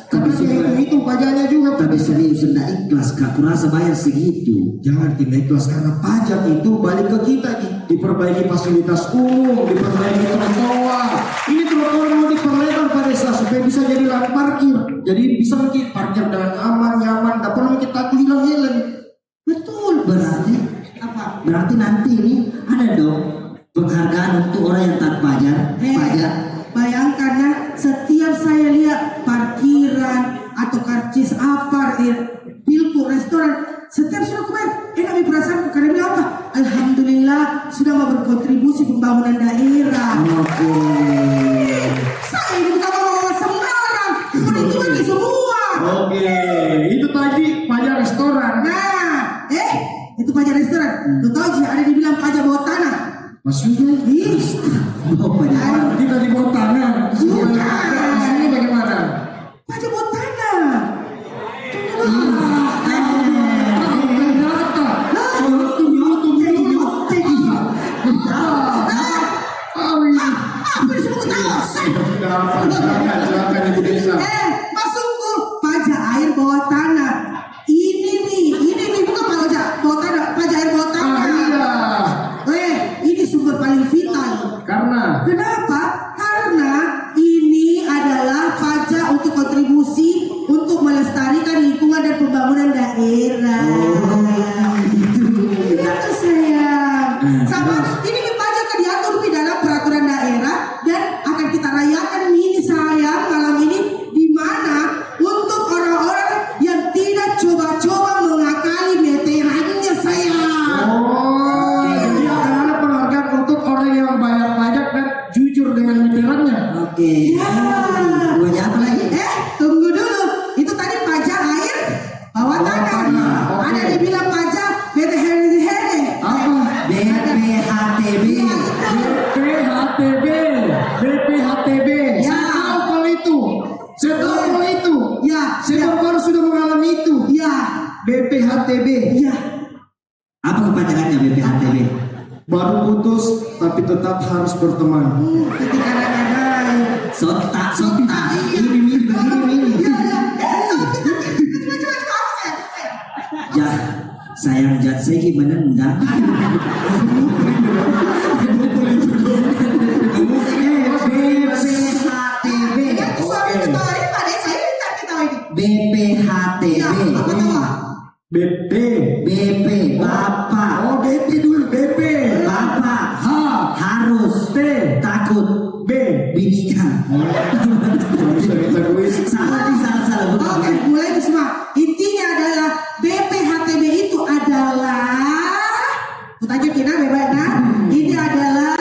Karena dia itu pajaknya juga. Tapi serius tidak ikhlas kak, kurasa bayar segitu. Jangan tidak ikhlas karena pajak itu balik ke kita nih. Diperbaiki fasilitas umum, diperbaiki trotoar. Ini trotoar mau diperlebar pada desa supaya bisa jadi lahan parkir. Jadi bisa kita parkir dengan aman, nyaman, tak perlu kita hilang-hilang. Betul. Berarti nanti ini ada dong penghargaan untuk orang yang tak pajak. Bayangkan ya, setiap saya lihat parkiran atau karcis apa, pilku, restoran, setiap sudah kemarin, enak perasaanku karena bilang apa? Alhamdulillah sudah mau berkontribusi pembangunan daerah. Oke. Saya ini bukan mau sembarang, perhitungan di semua. Oke, itu tadi pajak restoran. Nah, itu pajak restoran. Lu tahu sih ada dibilang pajak bawah tanah. Maksudnya? Kita di bawah tanah. Ini bagaimana? Pajak bawah tanah. Silakan Ibu Desa. Maksudku pajak air bawah tanah. Ini nih bukan pajak bawah tanah, pajak air bawah tanah. Ini sumber paling vital. Kenapa? Karena ini adalah pajak untuk kontribusi untuk melestarikan lingkungan dan pembangunan daerah. Itu sayang. Sama ini pajak akan diatur di dalam peraturan daerah dan akan kita rayakan ini sayang malam ini, di mana untuk orang-orang yang tidak coba-coba mengakali meterannya sayang. Jadi akan ada penghargaan untuk orang yang bayar pajak dan jujur dengan meterannya. Oke. Banyak apa lagi? Tunggu dulu. Itu tadi pajak air bawah tanah. Ada dibilang pajak BPHTB. BPHTB. BPHTB. Ya. Saya tahu kalau itu. Ya. Saya baru sudah mengalami itu. Ya. BPHTB. Ya. Apa kepanjangannya BPHTB? Baru putus tapi tetap harus berteman. Ketika kadang-kadang. Sontak. Ini. Ya, sayang jat saya gimana enggak? BPHTB. BPHTB. BP Bapak. Oh, BP dulu, BP. Bapak harus takut bininya. Salah. Oke, mulai itu semua. Intinya adalah BPHTB itu adalah Tanya kita bebas nah. Ini adalah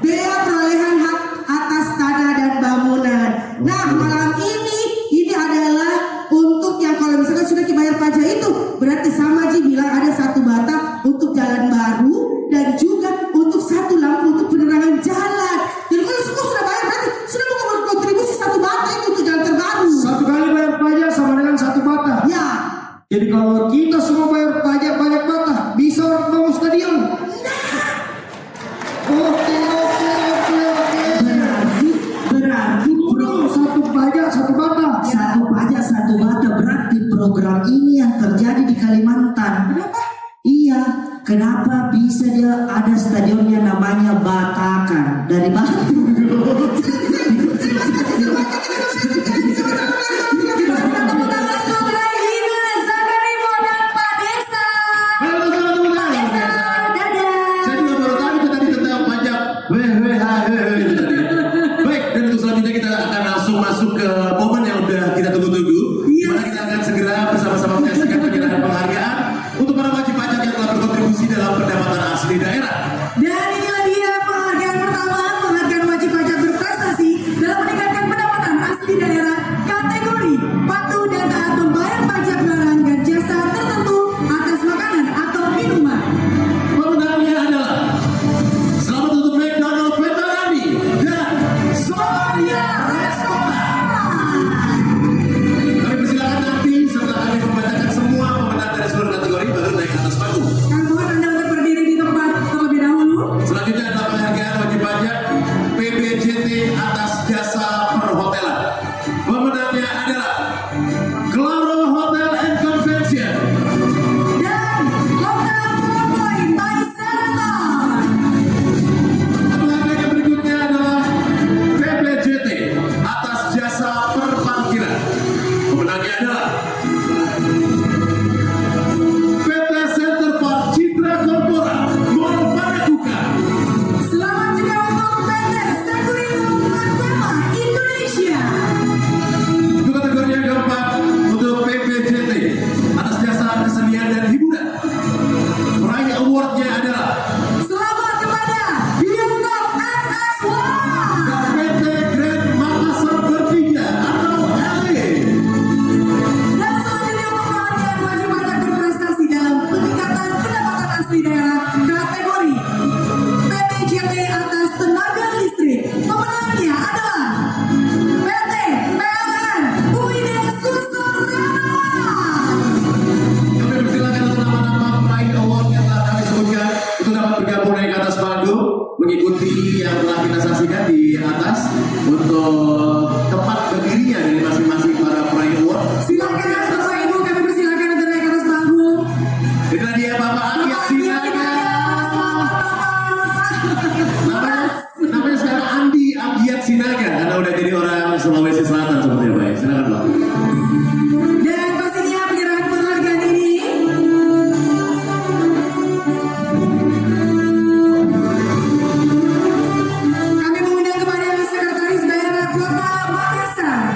bea perolehan hak atas tanah dan bangunan. Nah, malam ini adalah untuk yang kalau misalkan sudah dibayar pajak itu berarti sama Ji bilang ada 1 bata untuk jalan baru dan juga untuk 1 lampu untuk penerangan jalan. Jadi kalau semua sudah bayar berarti sudah mau berkontribusi 1 bata itu untuk jalan terbaru. 1 kali bayar pajak sama dengan 1 bata. Ya. Jadi kalau kita semua bayar pajak banyak bata, bisa orang bangun stadion. Oke. Berarti Bro, 1 pajak 1 bata. 1 pajak 1 bata, berarti program ini yang terjadi di Kalimantan. Kenapa? Iya, kenapa bisa dia ada stadionnya namanya Batakan dari Batu? Saya juga baru tahu itu tadi tentang pajak. Baik, dan untuk selanjutnya kita akan langsung masuk ke momen yang udah kita tunggu-tunggu. Di mana kita akan segera bersama-sama menyaksikan penyerahan penghargaan untuk para wajib pajak yang telah berkontribusi dalam pendapatan asli daerah. Dan inilah dia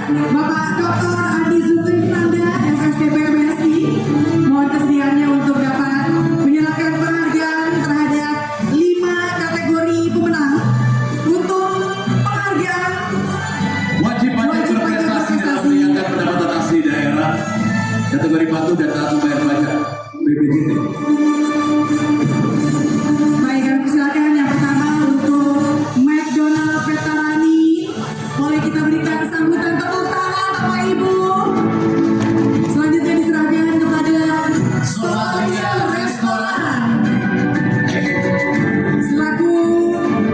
Bapak Dr. Andi Zulkifli Nanda, SSTP PSI. Mohon kesediaannya untuk dapat menyerahkan penghargaan terhadap 5 kategori pemenang untuk penghargaan Wajib pajak berprestasi dalam meningkatkan pendapatan asli daerah. Kategori patuh dan taat membayar pajak BPJT. Baik, kami persilakan yang pertama untuk McDonald Petarani. Boleh kita berikan sambutan tepuk tangan Bapak Ibu. Selanjutnya diserahkan kepada Somalia Restoran selaku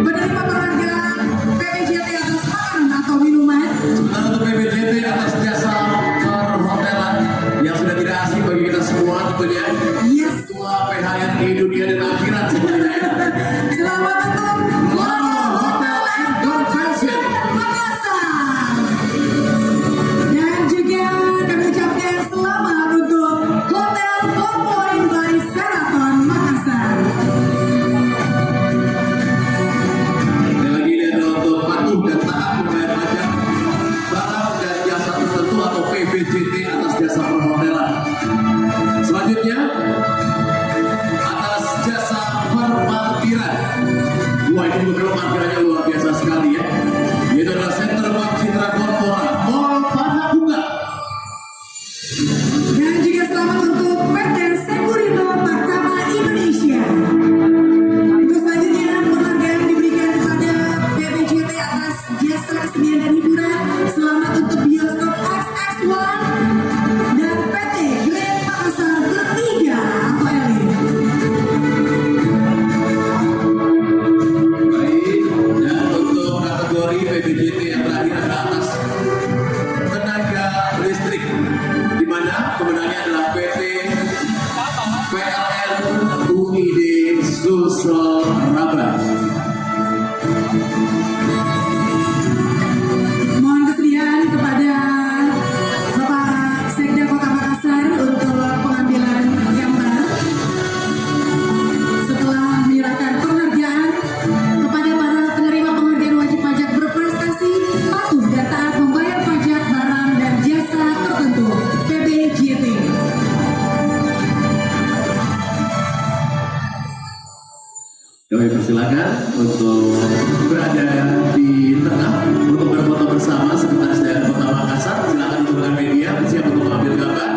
penerima penghargaan PPJT atas makanan atau minuman. Sementara untuk BPJT atas jasa perhotelan yang sudah tidak asing bagi kita semua tentunya. Yes. Semua PHRI dunia dan akhirat sebenarnya. Selamat untuk Lama Hotel and Convention. Makassar. Dan juga kami ucapkan selamat untuk Hotel 4 Point by Sheraton Makassar. Sekali lagi ini adalah untuk patuh dan taat membayar pajak barang dan jasa tertentu atau PPJT atas jasa perhotelan. Selanjutnya atas jasa perparkiran. Wah, ini juga memang parkirannya luar biasa sekali ya. Itu adalah Center Bank Citra Corpora Mall Panakungga. Dan juga selamat untuk PT Securito Pertama Indonesia. Untuk selanjutnya penghargaan diberikan kepada PPJT atas jasa kesenian dan hiburan. Selamat untuk Bioskop XX1 dan PT Grand Makassar Ketiga atau ELI. Baik, dan untuk kategori PPJT yang terakhir adalah atas tenaga listrik, di mana pemenangnya adalah PT PLN UID Sulsel Rabat. Mohon kesediaan kepada Bapak Sekda Kota Makassar untuk pengambilan gambar setelah menyerahkan penghargaan kepada para penerima penghargaan wajib pajak berprestasi, patuh dan taat membayar pajak barang dan jasa tertentu PPJT. Kami persilakan untuk berada di tengah untuk berfoto bersama Sekretaris Daerah Kota Makassar. Silakan untuk rekan media siap untuk mengambil gambar.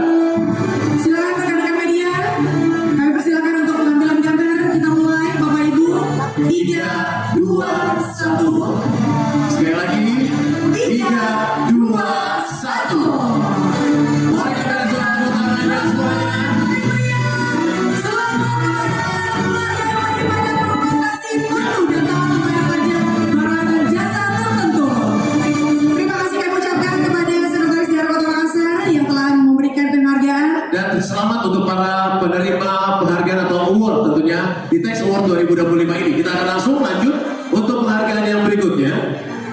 Silakan rekan-rekan media, kami persilakan untuk pengambilan gambar. Kita mulai, Bapak Ibu. 3, 2, 1. Sekali lagi 3, 2, 1. Mari kita langsung tepuk tangannya semuanya. Selamat penghargaan penghargaan wajib pajak berprestasi, patuh dan taat membayar pajak barang dan jasa tertentu. Terima kasih kami ucapkan kepada Sekretaris Daerah Kota Makassar yang telah memberikan penghargaan. Dan selamat untuk para penerima penghargaan atau award tentunya di Tax Award 2025 ini. Kita akan langsung lanjut untuk penghargaan yang berikutnya.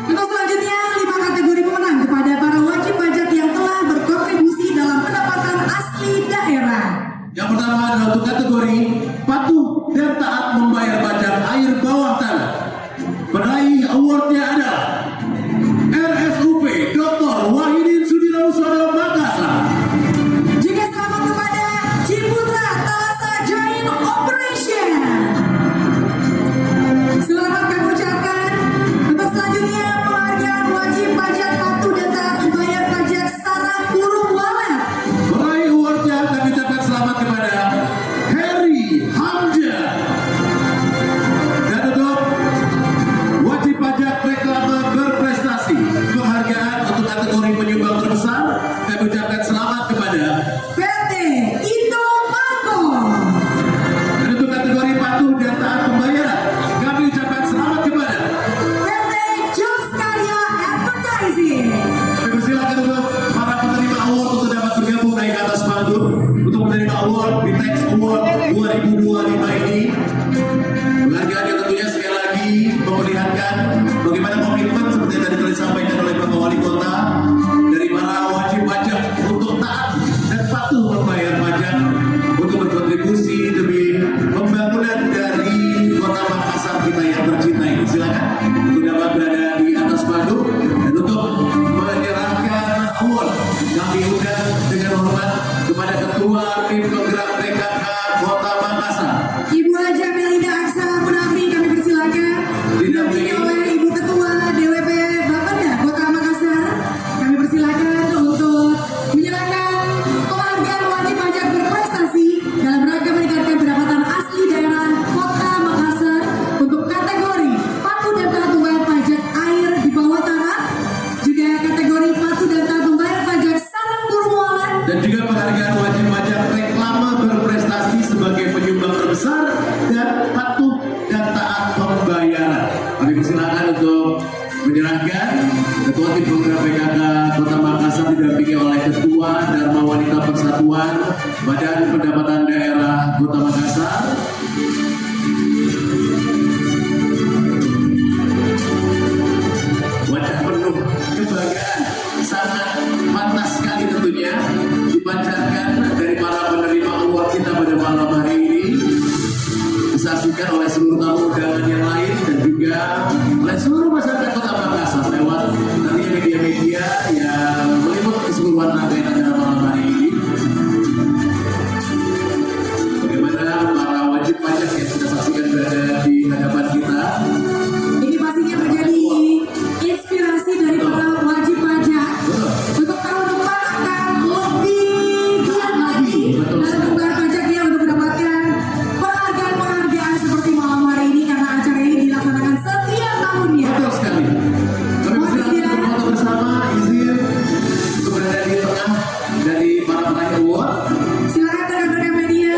Untuk selanjutnya, 5 kategori pemenang kepada para wajib pajak yang telah berkontribusi dalam pendapatan asli daerah. Yang pertama adalah untuk kategori patuh dan taat membayar pajak air bawah tanah. Peraih awardnya adalah RSUP Dr. Wahidin Sudirawusono Makassar. Juga selamat kepada Ciputra Talasa Joint Operation. Selamat kami ucapkan. Untuk selanjutnya penghargaan wajib pajak patuh dan taat membayar pajak Sarang Burung Walet. Peraih awardnya kami ucapkan selamat kepada Heri Hamzah. Dan untuk wajib pajak reklame berprestasi, penghargaan untuk kategori penyumbang terbesar kami ucapkan selamat kepada. PT Indo Marco. Dan untuk kategori patuh dan taat pembayaran kami ucapkan selamat kepada. PT Jos Karya Advertising. Kami persilakan untuk para penerima award untuk dapat bergabung naik ke atas panggung untuk menerima award di Tax Award 2025 ini. Penghargaan yang tentunya sekali lagi memperlihatkan bagaimana komitmen seperti yang tadi telah disampaikan oleh Bapak Wali Kota dari para wajib didampingi oleh Ketua Dharma Wanita Persatuan Badan Pendapatan Daerah Kota Makassar. Wajah penuh kebahagiaan, sangat pantas sekali tentunya dipancarkan dari para penerima award kita pada malam hari ini, disaksikan oleh seluruh tamu undangan yang lain dan juga oleh seluruh masyarakat Kota Makassar lewat nantinya media-media yang meliput keseluruhan rangkaian acara malam hari ini. Bagaimana para wajib pajak yang kita saksikan berada di hadapan kita. Ini pastinya menjadi inspirasi dari para wajib pajak untuk tahun depan akan lebih giat lagi dalam membayar pajaknya untuk mendapatkan penghargaan-penghargaan seperti malam hari ini karena acara ini dilaksanakan setiap tahunnya. Betul sekali. Kami bersilakan berfoto bersama, izin untuk berada di tengah dari para peraih award. Silakan rekan-rekan media.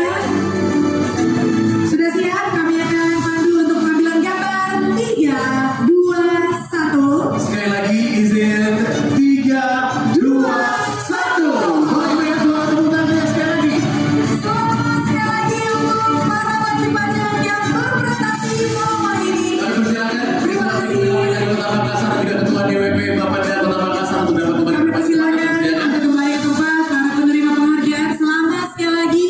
Sudah siap? Kami akan pandu untuk pengambilan gambar 3, 2, 1. Sekali lagi izin 3, 2, 1. Boleh berikan suara tepuk tangan sekali lagi. Selamat sekali lagi untuk para wajib pajak yang berprestasi malam hari ini. Kami persilakan Terima kasih. dari Kota Makassar dan juga Ketua DWP Bapak dan Kota Makassar untuk dapat kembali Kami persilakan untuk kembali ke tempat para penerima penghargaan. Selamat sekali lagi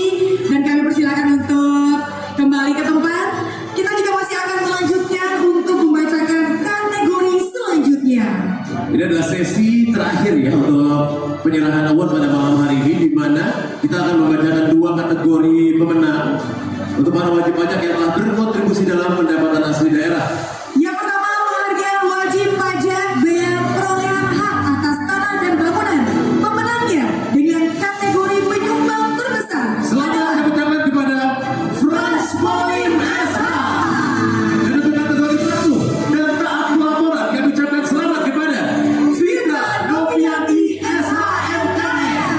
dan kami persilakan untuk kembali ke tempat. Kita juga masih akan melanjutkan untuk membacakan kategori selanjutnya. Ini adalah sesi terakhir ya untuk penyerahan award pada malam hari ini, di mana kita akan membacakan 2 kategori pemenang untuk para wajib pajak yang telah berkontribusi dalam pendapatan asli daerah. Yang pertama penghargaan wajib pajak bea perolehan hak atas tanah dan bangunan. Pemenangnya dengan kategori penyumbang terbesar. Selamat tepuk tangan kepada Frans Polim SH. Dan untuk kategori patuh dan taat pelaporan, kami ucapkan selamat kepada Vina Novianti SHMKM.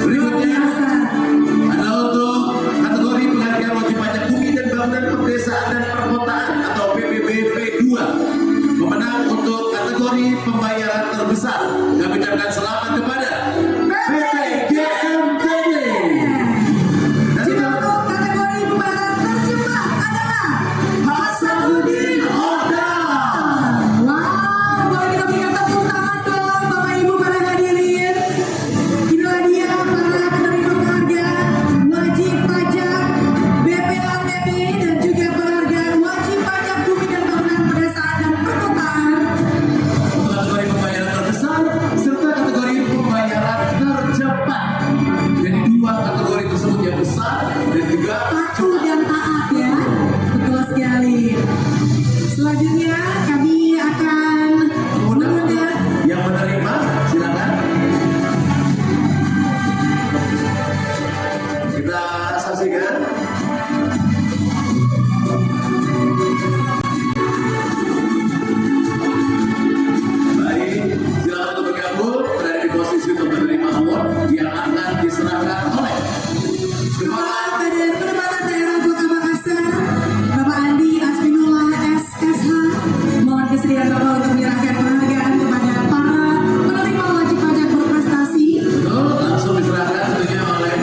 Berikutnya adalah untuk kategori penghargaan wajib pajak bumi dan bangunan pedesaan dan perkotaan atau PPBP 2. Pemenang untuk kategori pembayaran terbesar, kami ucapkan selamat kepada PT GMTD. Dan Juga untuk kategori pembayaran tercepat adalah Hasanuddin Oda. Wow, boleh kita berikan tepuk tangan dong Bapak Ibu para hadirin. Inilah dia para penerima penghargaan wajib pajak BPOTB dan juga penghargaan wajib pajak bumi dan bangunan pedesaan dan perkotaan. untuk kategori pembayaran terbesar serta kategori pembayaran tercepat. Jadi 2 kategori tersebut yang besar dan juga Patuh dan taat ya. Betul sekali. Selanjutnya kami akan mengundang yang menerima silakan. Kita saksikan. Baik, silakan untuk bergabung berada di posisi untuk menerima award yang akan diserahkan oleh Kepala Kepala Badan Pendapatan Daerah Kota Makassar, Bapak Andi Asminullah SSH. Mohon kesediaan Bapak untuk menyerahkan penghargaan kepada para penerima wajib pajak berprestasi. Betul, langsung diserahkan tentunya oleh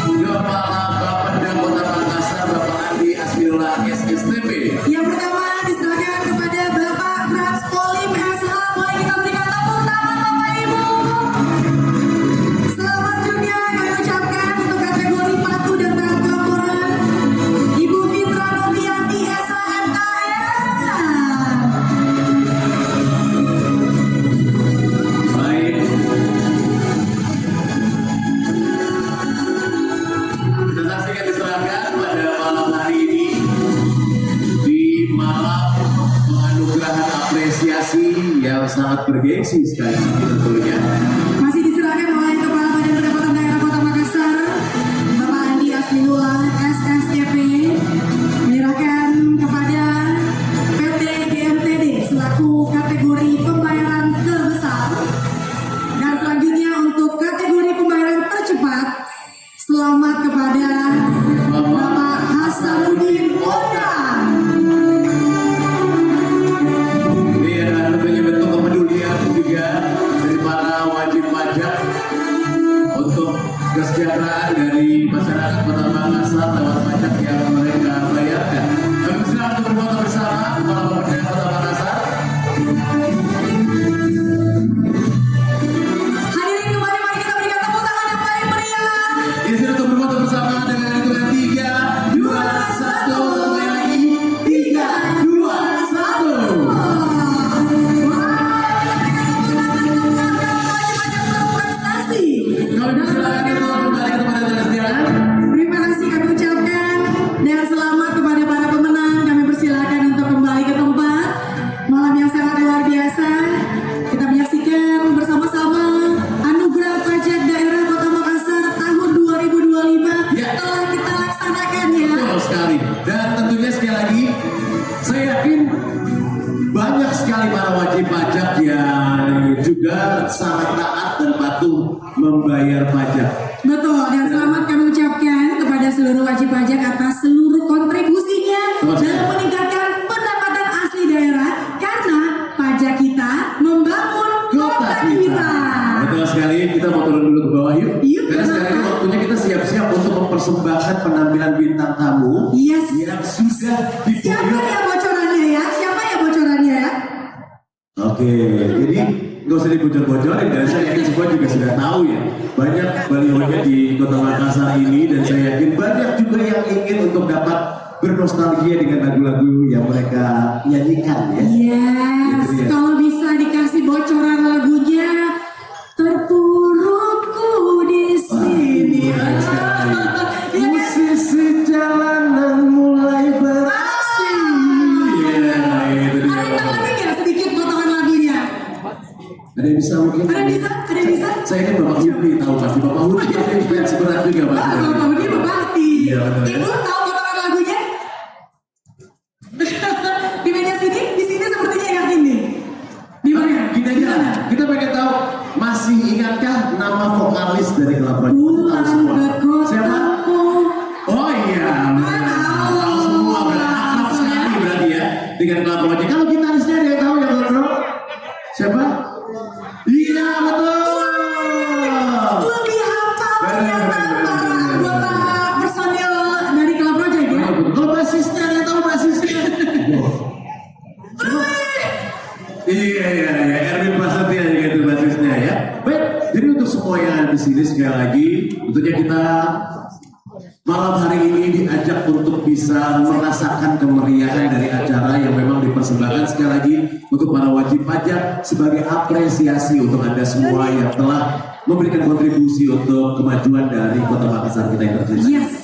Kepala Bapeda Kota Makassar Bapak Andi Asminullah SSTP. Yang pertama diserahkan kepada Bapak Frans Polim SH. Boleh kita berikan tepuk tangan Bapak Ibu. Selanjutnya kami ucapkan kesejahteraan dari masyarakat Kota Makassar lewat pajak yang mereka bayarkan. Kami persilakan untuk berfoto bersama Kepala Pemerintahan Kota Makassar. Hadirin kembali, mari kita berikan tepuk tangan yang paling meriah. Di sini untuk berfoto bersama dengan hitungan 3, 2, 1. Kembali lagi 3, 2, 1. Prestasi. Kami persilakan untuk kembali kepada tersediaan. Terima kasih kami ucapkan dan selamat kepada para pemenang. Kami persilakan untuk kembali ke tempat. Malam yang sangat luar biasa. Kita menyaksikan bersama-sama anugerah pajak daerah Kota Makassar tahun 2025 Ya. telah kita laksanakan ya. Betul sekali. Dan tentunya sekali lagi, saya yakin banyak sekali para wajib pajak yang juga sangat taat dan patuh membayar pajak. Betul, dan selamat kami ucapkan kepada seluruh wajib pajak atas seluruh kontribusinya Betul. dalam meningkatkan pendapatan asli daerah karena pajak kita membangun kota kita. Betul sekali. Kita mau turun dulu ke bawah yuk. Yuk, Karena sekarang ini kenapa? waktunya kita siap-siap untuk mempersembahkan penampilan bintang tamu Yes. yang sudah Siapa ditunjuk. ya bocorannya ya? Siapa ya bocorannya ya? Oke, jadi nggak usah dibocor-bocorin dan saya yakin semua juga sudah tahu ya. Banyak balihonya di Kota Makassar ini dan saya yakin banyak juga yang ingin untuk dapat bernostalgia dengan lagu-lagu yang mereka nyanyikan ya. Yes, Gitu ya. kalau bisa dikasih bocoran lagunya, terpurukku di sini. Benar sekali. Ya kan? Musisi jalanan mulai beraksi. Ya, itu dia. Ada yang lagi nggak sedikit potongan lagunya? Ada yang bisa mungkin? Ada yang bisa? Ada yang bisa? Saya kan Bapak Hudi tahu pasti. Bapak Hudi pasti fans berat juga Pak. Wah, Bapak Budi pasti. Iya, benar, ya. Ibu tahu potongan lagunya? Di meja sini, di sini sepertinya yakin nih. Di mana? Kita aja, kita pengen tahu masih ingatkah nama vokalis dari Club Project? Pulang Tahu semua. ke Siapa? kotaku. Oh iya, tahu semua berarti akrab sekali berarti ya dengan Club Project. Kalau gitarisnya ada yang tahu yang bro? Siapa? Iya betul. Lebih hafal ternyata Benar, para benar. anggota personil dari Club Project ya. Kalau basisnya ada yang tahu basisnya? Iya, Erwin Prasetya juga itu basisnya ya. Baik, jadi untuk semua yang ada di sini sekali lagi, tentunya kita malam hari ini diajak untuk bisa merasakan kemeriahan dari acara yang memang dipersembahkan sekali lagi untuk para wajib pajak sebagai apresiasi untuk Anda semua yang telah memberikan kontribusi untuk kemajuan dari Kota Makassar kita yang tercinta. Yes.